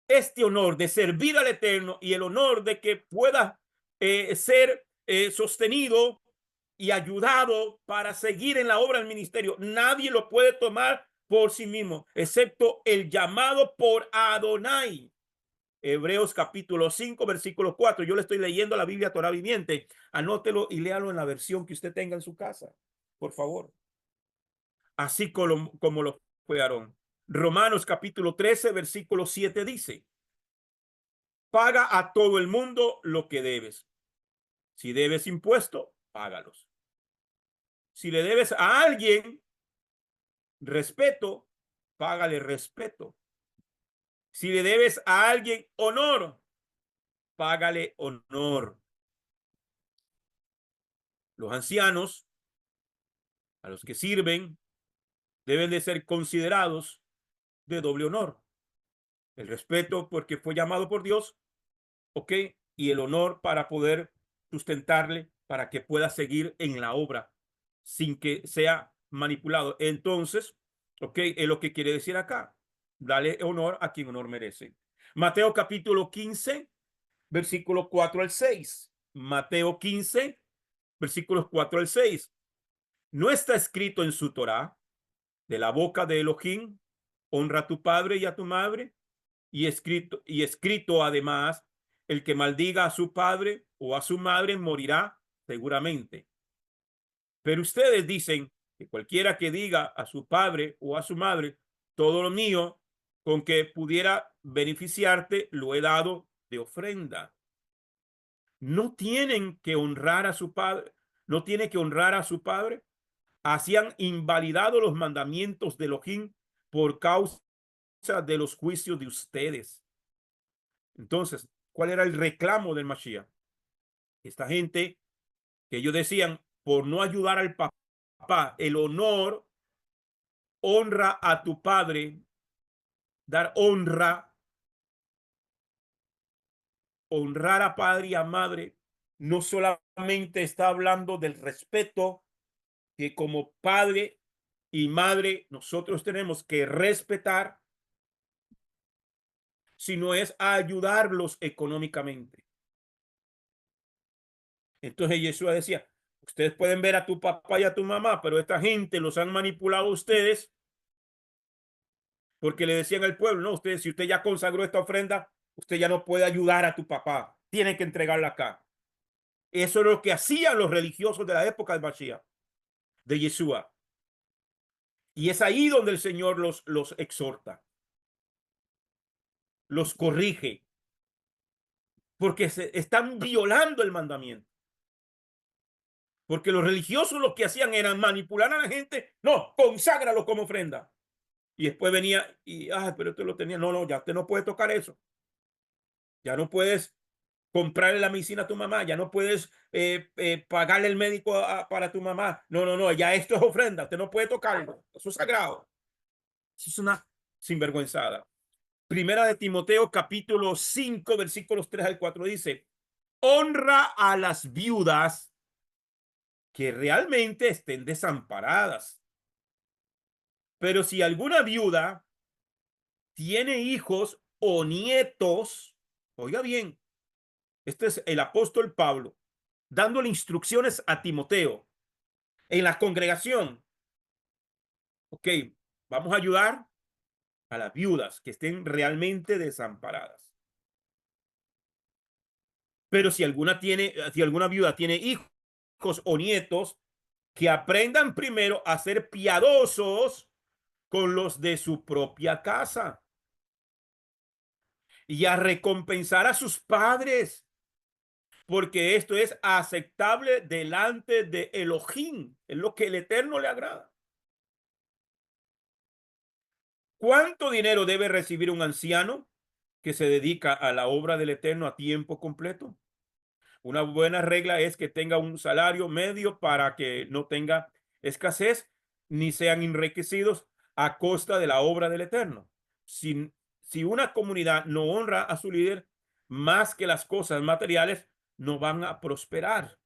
Este honor de servir al Eterno y el honor de que pueda ser sostenido y ayudado para seguir en la obra del ministerio. Nadie lo puede tomar por sí mismo, excepto el llamado por Adonai. Hebreos capítulo 5, versículo 4. Yo le estoy leyendo la Biblia Torá viviente. Anótelo y léalo en la versión que usted tenga en su casa, por favor. Así como lo fue Aarón. Romanos capítulo 13, versículo 7 dice, paga a todo el mundo lo que debes. Si debes impuesto, págalos. Si le debes a alguien respeto, págale respeto. Si le debes a alguien honor, págale honor. Los ancianos, a los que sirven, deben de ser considerados de doble honor. El respeto porque fue llamado por Dios, ¿ok? Y el honor para poder sustentarle para que pueda seguir en la obra sin que sea manipulado. Entonces, ok, es lo que quiere decir acá. Dale honor a quien honor merece. Mateo capítulo 15, versículos 4 al 6. Mateo 15, versículos 4 al 6. ¿No está escrito en su Torá, de la boca de Elohim, honra a tu padre y a tu madre? Y escrito además, el que maldiga a su padre o a su madre morirá seguramente. Pero ustedes dicen que cualquiera que diga a su padre o a su madre, todo lo mío con que pudiera beneficiarte, lo he dado de ofrenda. No tienen que honrar a su padre, no tiene que honrar a su padre. Así han invalidado los mandamientos de Elohim por causa de los juicios de ustedes. Entonces, ¿cuál era el reclamo del Mashiach? Esta gente que ellos decían, por no ayudar al papá, el honor, honra a tu padre, dar honra, honrar a padre y a madre, no solamente está hablando del respeto que como padre y madre nosotros tenemos que respetar, sino es a ayudarlos económicamente. Entonces Jesús decía, ustedes pueden ver a tu papá y a tu mamá, pero esta gente los han manipulado a ustedes porque le decían al pueblo, no, usted, si usted ya consagró esta ofrenda, usted ya no puede ayudar a tu papá, tiene que entregarla acá. Eso es lo que hacían los religiosos de la época de Mashiach, de Yeshua. Y es ahí donde el Señor los exhorta, los corrige, porque se están violando el mandamiento. Porque los religiosos lo que hacían era manipular a la gente. No, conságralo como ofrenda. Y después venía y, pero usted lo tenía. No, no, ya usted no puede tocar eso. Ya no puedes comprarle la medicina a tu mamá. Ya no puedes pagarle el médico para tu mamá. No, no, no, ya esto es ofrenda. Usted no puede tocarlo. Eso es sagrado. Eso es una sinvergüenzada. Primera de Timoteo, capítulo 5, versículos 3 al 4 dice, honra a las viudas que realmente estén desamparadas. Pero si alguna viuda tiene hijos o nietos, oiga bien, este es el apóstol Pablo dándole instrucciones a Timoteo en la congregación. Ok, vamos a ayudar a las viudas que estén realmente desamparadas. Pero si alguna viuda tiene hijos o nietos, que aprendan primero a ser piadosos con los de su propia casa y a recompensar a sus padres, porque esto es aceptable delante de Elohim, es lo que el Eterno le agrada. ¿Cuánto dinero debe recibir un anciano que se dedica a la obra del Eterno a tiempo completo? Una buena regla es que tenga un salario medio para que no tenga escasez ni sean enriquecidos a costa de la obra del Eterno. Si una comunidad no honra a su líder más que las cosas materiales, no van a prosperar.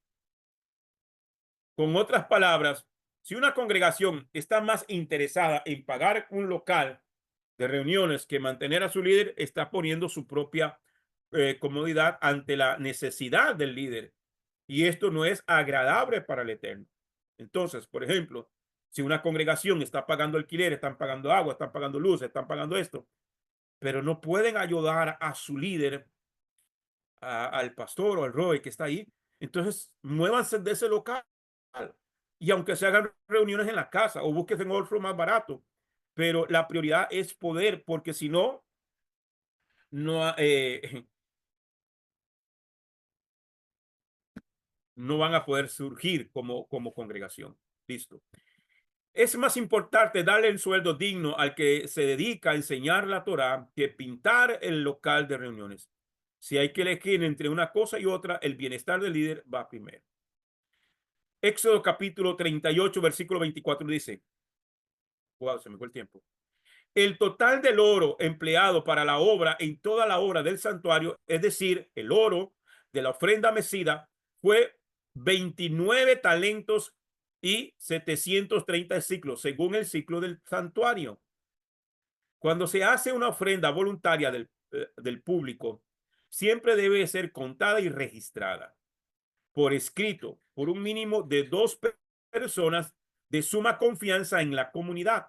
Con otras palabras, si una congregación está más interesada en pagar un local de reuniones que mantener a su líder, está poniendo su propia comodidad ante la necesidad del líder. Y esto no es agradable para el Eterno. Entonces, por ejemplo, si una congregación está pagando alquiler, están pagando agua, están pagando luz, están pagando esto, pero no pueden ayudar a su líder, al pastor o al roe que está ahí, entonces muévanse de ese local. Y aunque se hagan reuniones en la casa o busquen un otro más barato, pero la prioridad es poder, porque si no, no, no van a poder surgir como congregación. Listo. Es más importante darle el sueldo digno al que se dedica a enseñar la Torá que pintar el local de reuniones. Si hay que elegir entre una cosa y otra, el bienestar del líder va primero. Éxodo capítulo 38, versículo 24 dice, wow, se me fue el tiempo. El total del oro empleado para la obra en toda la obra del santuario, es decir, el oro de la ofrenda mecida, fue 29 talentos y 730 ciclos, según el ciclo del santuario. Cuando se hace una ofrenda voluntaria del público, siempre debe ser contada y registrada por escrito por un mínimo de 2 personas de suma confianza en la comunidad.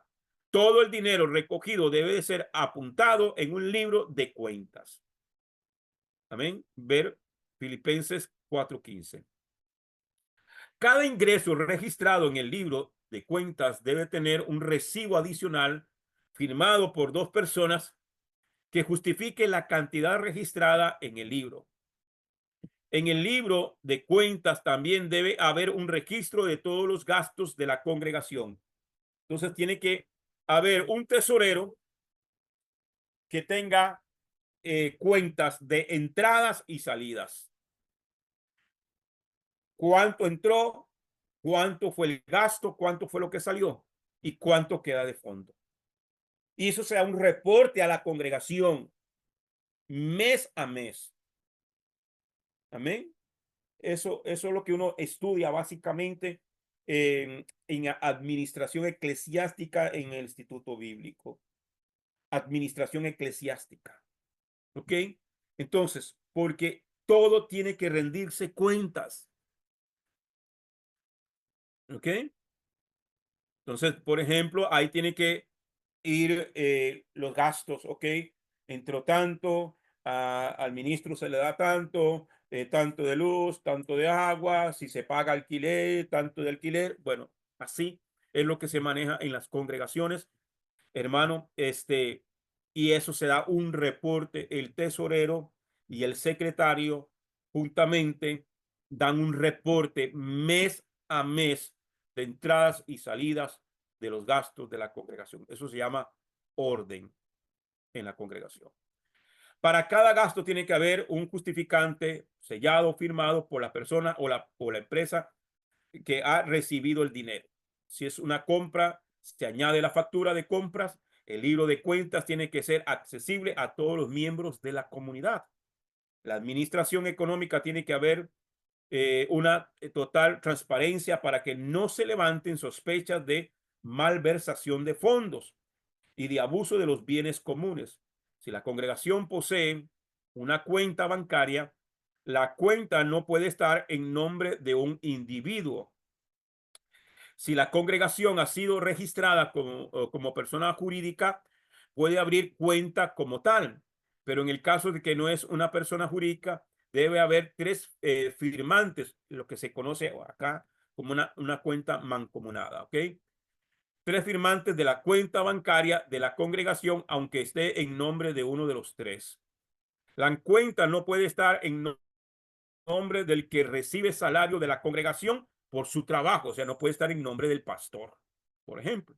Todo el dinero recogido debe de ser apuntado en un libro de cuentas. Amén. Ver Filipenses 4:15. Cada ingreso registrado en el libro de cuentas debe tener un recibo adicional firmado por 2 personas que justifique la cantidad registrada en el libro. En el libro de cuentas también debe haber un registro de todos los gastos de la congregación. Entonces tiene que haber un tesorero que tenga cuentas de entradas y salidas. ¿Cuánto entró? ¿Cuánto fue el gasto? ¿Cuánto fue lo que salió? ¿Y cuánto queda de fondo? Y eso sea un reporte a la congregación mes a mes. Amén. Eso es lo que uno estudia básicamente en administración eclesiástica en el Instituto Bíblico. Administración eclesiástica. ¿Ok? Entonces, porque todo tiene que rendirse cuentas. ¿Ok? Entonces, por ejemplo, ahí tiene que ir los gastos, ¿ok? Entró tanto, al ministro se le da tanto, tanto de luz, tanto de agua, si se paga alquiler, tanto de alquiler. Bueno, así es lo que se maneja en las congregaciones, hermano. Y eso se da un reporte, el tesorero y el secretario juntamente dan un reporte mes a mes de entradas y salidas de los gastos de la congregación. Eso se llama orden en la congregación. Para cada gasto tiene que haber un justificante sellado, firmado por la persona o la empresa que ha recibido el dinero. Si es una compra, se añade la factura de compras. El libro de cuentas tiene que ser accesible a todos los miembros de la comunidad. La administración económica tiene que haber una total transparencia para que no se levanten sospechas de malversación de fondos y de abuso de los bienes comunes. Si la congregación posee una cuenta bancaria, la cuenta no puede estar en nombre de un individuo. Si la congregación ha sido registrada como persona jurídica, puede abrir cuenta como tal. Pero en el caso de que no es una persona jurídica, debe haber 3 firmantes, lo que se conoce acá como una cuenta mancomunada, ¿ok? 3 firmantes de la cuenta bancaria de la congregación, aunque esté en nombre de uno de los 3. La cuenta no puede estar en nombre del que recibe salario de la congregación por su trabajo, o sea, no puede estar en nombre del pastor, por ejemplo.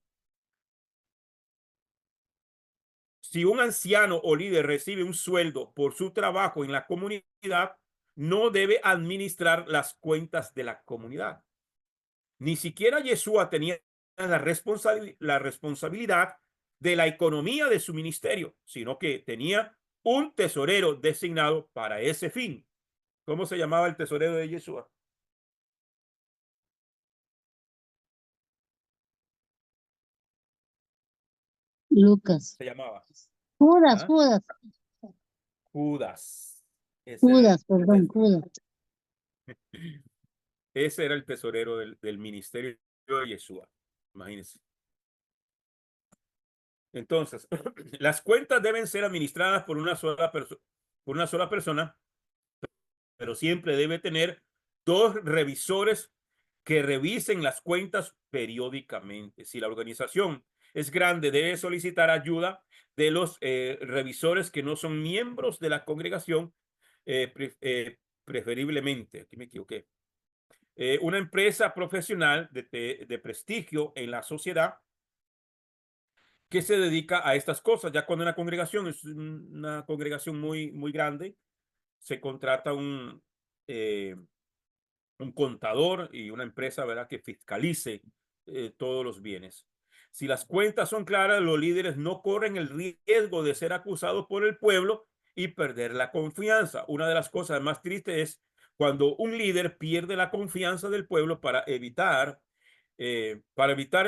Si un anciano o líder recibe un sueldo por su trabajo en la comunidad, no debe administrar las cuentas de la comunidad. Ni siquiera Yeshua tenía la responsabilidad de la economía de su ministerio, sino que tenía un tesorero designado para ese fin. ¿Cómo se llamaba el tesorero de Yeshua? Lucas. Se llamaba Judas, ¿ah? Judas, Judas. Ese era Judas, perdón, Judas. ese era el tesorero del ministerio de Yeshua. Imagínense. Entonces, las cuentas deben ser administradas por una sola persona, pero siempre debe tener 2 revisores que revisen las cuentas periódicamente. Si la organización es grande, debe solicitar ayuda de los revisores que no son miembros de la congregación, preferiblemente. Aquí me equivoqué. Una empresa profesional de prestigio en la sociedad que se dedica a estas cosas. Ya cuando una congregación es una congregación muy grande, se contrata un contador y una empresa, ¿verdad?, que fiscalice todos los bienes. Si las cuentas son claras, los líderes no corren el riesgo de ser acusados por el pueblo y perder la confianza. Una de las cosas más tristes es Cuando un líder pierde la confianza del pueblo para evitar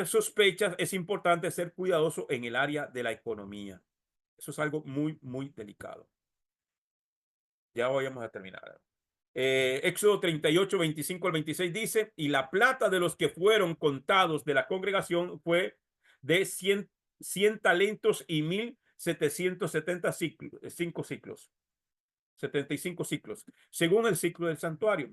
sospechas, es importante ser cuidadoso en el área de la economía. Eso es algo muy, muy delicado. Ya vayamos a terminar. Éxodo 38, 25 al 26 dice, y la plata de los que fueron contados de la congregación fue de 100 talentos y 1775 ciclos, 75 ciclos, según el ciclo del santuario.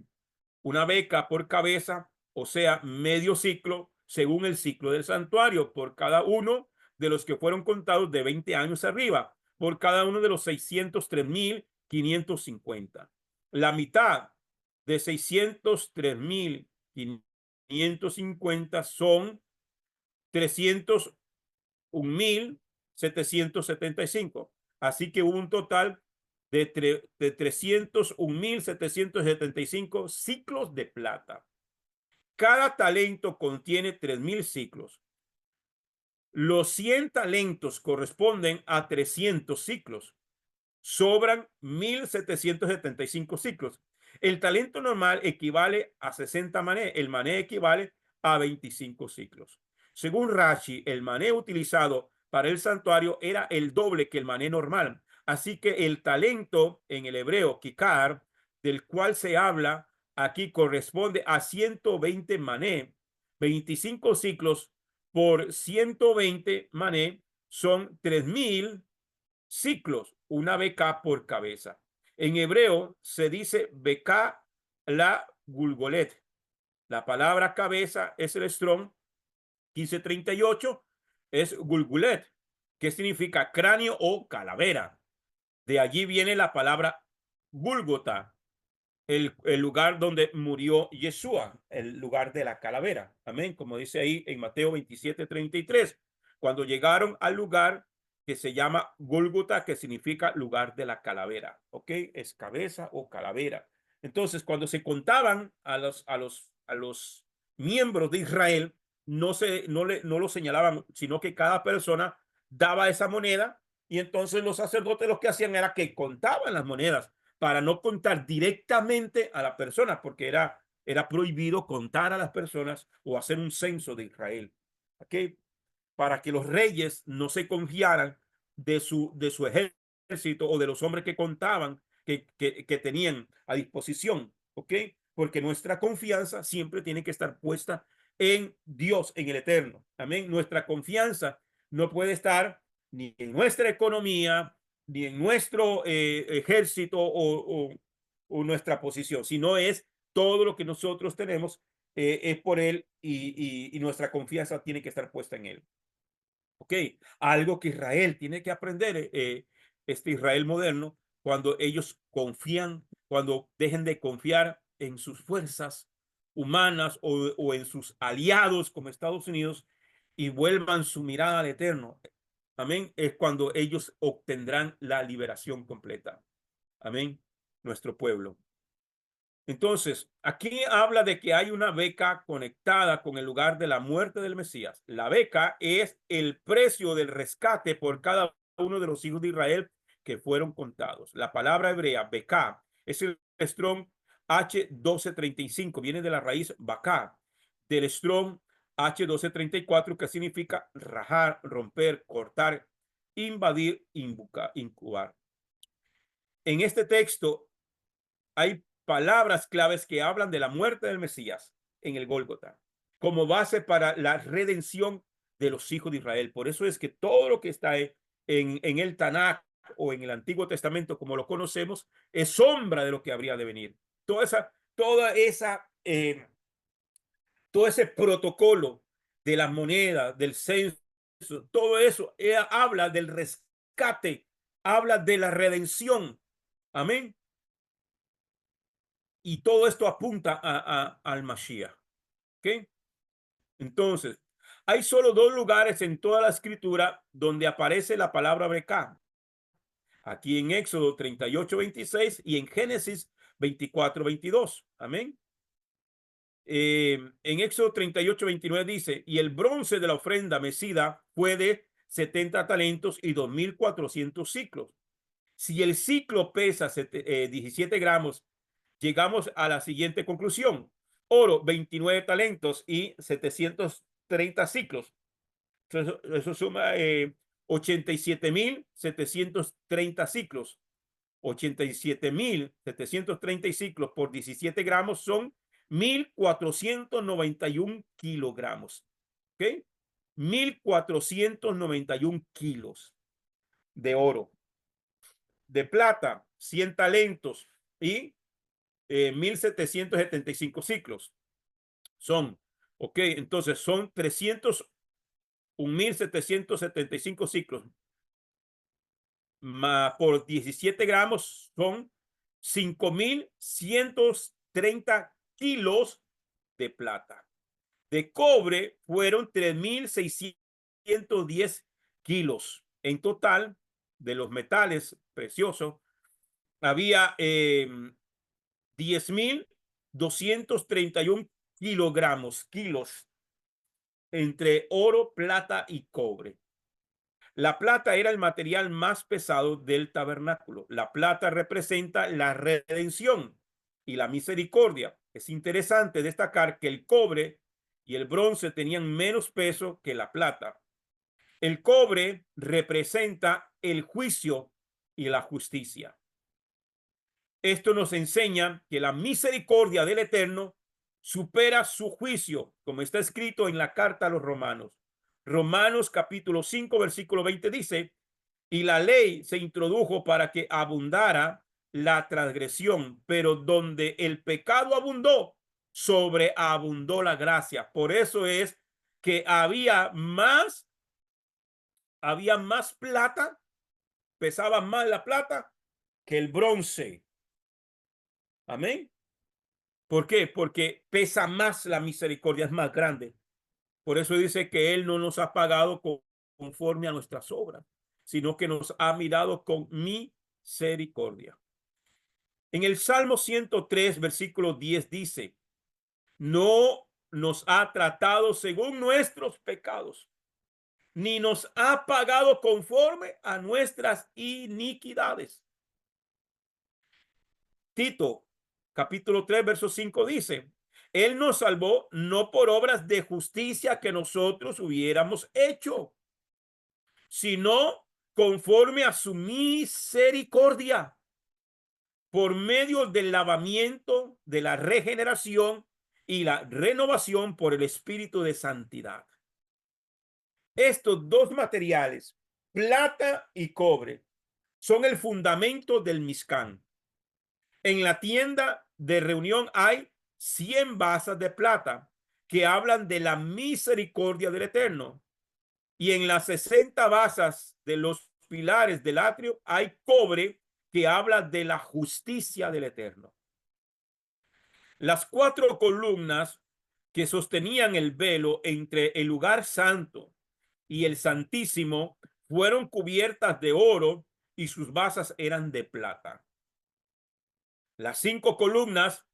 Una beca por cabeza, o sea, medio ciclo, según el ciclo del santuario, por cada uno de los que fueron contados de 20 años arriba, por cada uno de los 603,550. La mitad de 603,550 son 301,775. Así que hubo un total de 301,775 ciclos de plata. Cada talento contiene 3,000 ciclos. Los 100 talentos corresponden a 300 ciclos. Sobran 1,775 ciclos. El talento normal equivale a 60 mané. El mané equivale a 25 ciclos. Según Rashi, el mané utilizado para el santuario era el doble que el mané normal. Así que el talento en el hebreo, kikar, del cual se habla aquí, corresponde a 120 mané. 25 ciclos por 120 mané son 3,000 ciclos, una beca por cabeza. En hebreo se dice beca la gulgolet. La palabra cabeza es el Strong 1538, es gulgulet, que significa cráneo o calavera. De allí viene la palabra Gulgota, el lugar donde murió Yeshua, el lugar de la calavera. Amén. Como dice ahí en Mateo 27:33, cuando llegaron al lugar que se llama Gólgota, que significa lugar de la calavera. ¿Ok? Es cabeza o calavera. Entonces, cuando se contaban a los miembros de Israel, no lo señalaban, sino que cada persona daba esa moneda, y entonces los sacerdotes lo que hacían era que contaban las monedas para no contar directamente a la persona, porque era prohibido contar a las personas o hacer un censo de Israel. ¿Ok? Para que los reyes no se confiaran de su ejército o de los hombres que contaban, que tenían a disposición. ¿Ok? Porque nuestra confianza siempre tiene que estar puesta en Dios, en el Eterno. Amén. Nuestra confianza no puede estar ni en nuestra economía, ni en nuestro ejército o nuestra posición, sino es todo lo que nosotros tenemos, es por Él, y nuestra confianza tiene que estar puesta en Él. Ok, algo que Israel tiene que aprender, este Israel moderno, cuando ellos confían, cuando dejen de confiar en sus fuerzas humanas o en sus aliados como Estados Unidos y vuelvan su mirada al Eterno. Amén. Es cuando ellos obtendrán la liberación completa. Amén. Nuestro pueblo. Entonces, aquí habla de que hay una beca conectada con el lugar de la muerte del Mesías. La beca es el precio del rescate por cada uno de los hijos de Israel que fueron contados. La palabra hebrea, beca, es el Strong H1235, viene de la raíz bacá, del Strong H1234, que significa rajar, romper, cortar, invadir, incubar. En este texto hay palabras claves que hablan de la muerte del Mesías en el Gólgota como base para la redención de los hijos de Israel. Por eso es que todo lo que está en el Tanakh o en el Antiguo Testamento, como lo conocemos, es sombra de lo que habría de venir. Todo ese protocolo de las monedas, del censo, todo eso habla del rescate, habla de la redención. Amén. Y todo esto apunta al Mashiach. ¿Ok? Entonces, hay solo dos lugares en toda la escritura donde aparece la palabra beca. Aquí en Éxodo 38:26 y en Génesis 24:22. Amén. En Éxodo 38:29 dice, y el bronce de la ofrenda mecida fue de 70 talentos y 2,400 ciclos. Si el ciclo pesa 17 gramos, llegamos a la siguiente conclusión. Oro, 29 talentos y 730 ciclos. Eso suma 87.730 ciclos. 87.730 ciclos por 17 gramos son 1.491 kilogramos. ¿Ok? 1.491 kilos de oro. De plata, 100 talentos y 1.775 ciclos. Son, ok, entonces son 301.775 ciclos. Más por 17 gramos son 5.130 kilos de plata. De cobre fueron 3.610 kilos. En total, de los metales preciosos, había 10.231 kilos entre oro, plata y cobre. La plata era el material más pesado del tabernáculo. La plata representa la redención y la misericordia. Es interesante destacar que el cobre y el bronce tenían menos peso que la plata. El cobre representa el juicio y la justicia. Esto nos enseña que la misericordia del Eterno supera su juicio, como está escrito en la carta a los Romanos. Romanos capítulo 5, versículo 20 dice, y la ley se introdujo para que abundara la transgresión, pero donde el pecado abundó, sobreabundó la gracia. Por eso es que había más plata, pesaba más la plata que el bronce. Amén. ¿Por qué? Porque pesa más, la misericordia es más grande. Por eso dice que Él no nos ha pagado conforme a nuestras obras, sino que nos ha mirado con misericordia. En el Salmo 103, versículo 10 dice, no nos ha tratado según nuestros pecados, ni nos ha pagado conforme a nuestras iniquidades. Tito, capítulo 3, verso 5 dice, Él nos salvó no por obras de justicia que nosotros hubiéramos hecho, sino conforme a su misericordia, por medio del lavamiento, de la regeneración y la renovación por el Espíritu de santidad. Estos dos materiales, plata y cobre, son el fundamento del Mishkan. En la tienda de reunión hay 100 basas de plata que hablan de la misericordia del Eterno. Y en las 60 basas de los pilares del atrio hay cobre que habla de la justicia del Eterno. Las 4 columnas que sostenían el velo entre el lugar santo y el santísimo fueron cubiertas de oro y sus basas eran de plata. Las 5 columnas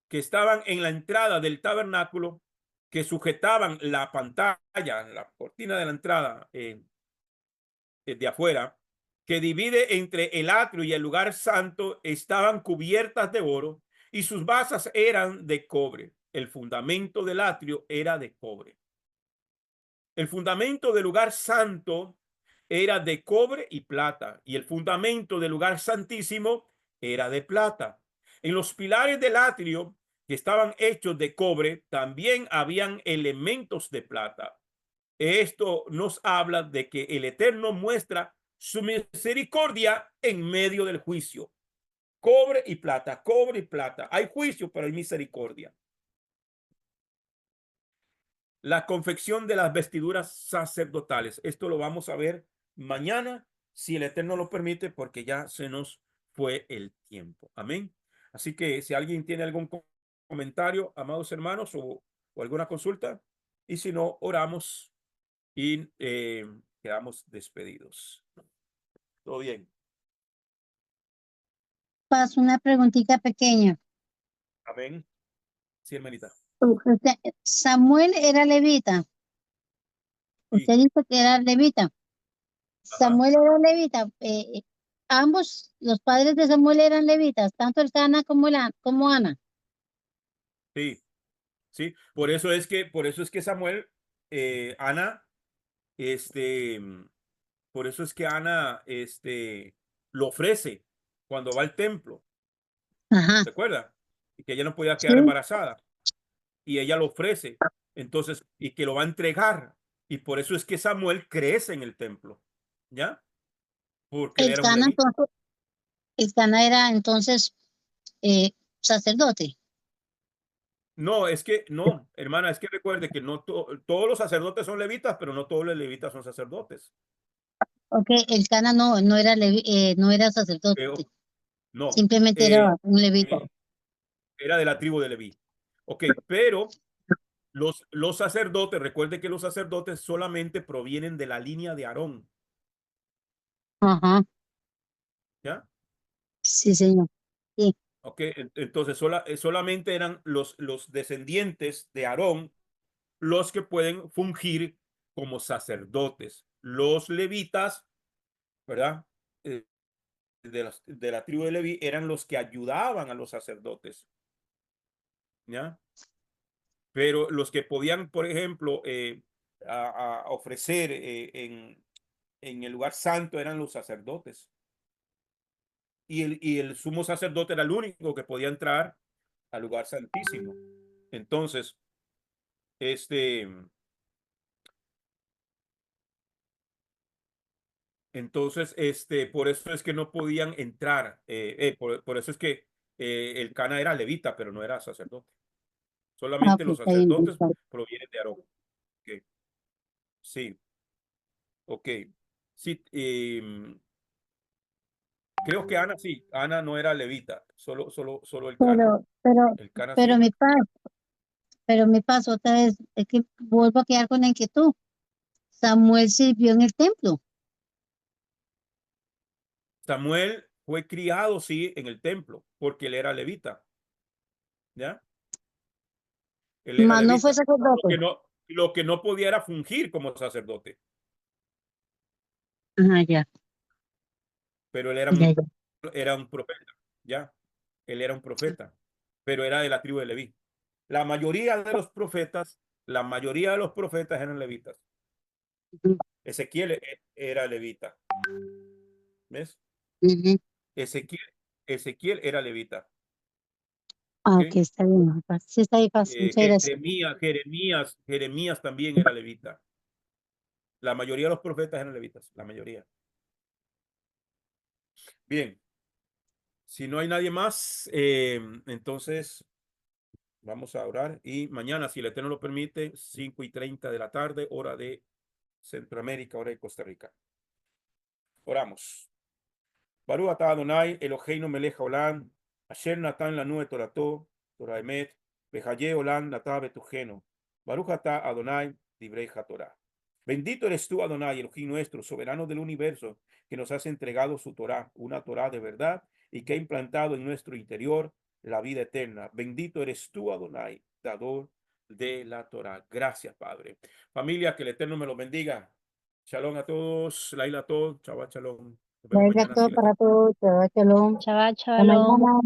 que estaban en la entrada del tabernáculo, que sujetaban la pantalla, la cortina de la entrada de afuera, que divide entre el atrio y el lugar santo, estaban cubiertas de oro y sus basas eran de cobre. El fundamento del atrio era de cobre. El fundamento del lugar santo era de cobre y plata, y el fundamento del lugar santísimo era de plata. En los pilares del atrio, que estaban hechos de cobre, también habían elementos de plata. Esto nos habla de que el Eterno muestra su misericordia en medio del juicio. Cobre y plata, cobre y plata. Hay juicio, pero hay misericordia. La confección de las vestiduras sacerdotales. Esto lo vamos a ver mañana, si el Eterno lo permite, porque ya se nos fue el tiempo. Amén. Así que si alguien tiene algún comentario, amados hermanos, o alguna consulta, y si no, oramos y quedamos despedidos. ¿Todo bien? Paso una preguntita pequeña. Amén. Sí, hermanita. Samuel era levita. Sí. Usted dice que era levita. Ajá. Samuel era levita. ambos, los padres de Samuel eran levitas, tanto el Cana como Ana. Sí, sí. Por eso es que Samuel, Ana, este, por eso es que Ana, lo ofrece cuando va al templo, Ajá, ¿se acuerda? Y que ella no podía sí, quedar embarazada. Y ella lo ofrece, entonces, y que lo va a entregar. Y por eso es que Samuel crece en el templo, ¿ya? Porque él el era un Cana levita. entonces, el Cana era entonces sacerdote. No, es que, no, hermana, es que recuerde que no todos los sacerdotes son levitas, pero no todos los levitas son sacerdotes. Ok, el Cana no era no era Eh, sacerdote, no, simplemente era eh, un levita. eh, era de la tribu de Leví. Ok, pero los sacerdotes, recuerde que los sacerdotes solamente provienen de la línea de Aarón, Ajá, ¿ya? sí, señor. Sí, Ok, entonces solamente eran los descendientes de Aarón los que pueden fungir como sacerdotes. Los levitas, ¿verdad? Eh, de la tribu de Leví eran los que ayudaban a los sacerdotes, ¿ya? Pero los que podían, por ejemplo, a ofrecer en el lugar santo eran los sacerdotes. Y el sumo sacerdote era el único que podía entrar al lugar santísimo. Entonces, este, por eso es que no podían entrar. Por eso es que el Cana era levita, pero no era sacerdote. ah, Solamente ok, los está bien. sacerdotes provienen de Aarón. Ok, sí, ok. Sí, creo que Ana sí, Ana no era levita, solo el Cana. Pero, pero, El Cana sí pero era. mi paso otra vez, es que vuelvo a quedar con la inquietud. Samuel sirvió en el templo. Samuel fue criado, sí, en el templo, porque él era levita, ¿ya? Él era Mas no fue levita. sacerdote. Lo que no podía era fungir como sacerdote, Ajá, ya, pero él ya, ya. era un profeta, ¿ya? Él era un profeta, pero era de la tribu de Leví. La mayoría de los profetas, la mayoría de los profetas eran levitas. Ujú, Ezequiel era levita, ¿ves? ujú. Ezequiel, Ezequiel era levita, Ah, ¿ok? ok, está bien, mi paz. Sí, está bien, paz. Muchas gracias. Jeremías también era levita. La mayoría de los profetas eran levitas, la mayoría. Bien, si no hay nadie más, entonces vamos a orar y mañana, si el Eterno lo permite, 5:30 de la tarde, hora de Centroamérica, hora de Costa Rica. Oramos. Baruch atah Adonai, Eloheinu melech haolam, asher natan lanu et torato, Torah emet, behaye olam natah betujeno. Baruch atah Adonai, divrei Torah. Bendito eres tú, Adonai, Elohim nuestro, soberano del universo, que nos has entregado su Torah, una Torah de verdad, y que ha implantado en nuestro interior la vida eterna. Bendito eres tú, Adonai, dador de la Torah. Gracias, Padre. Familia, que el Eterno me los bendiga. Shalom a todos, Laila a todos, Shabbat Shalom. Nos vemos Gracias a mañana todos si le para todos. Shabbat shalom. Shabbat Hasta shalom. mañana.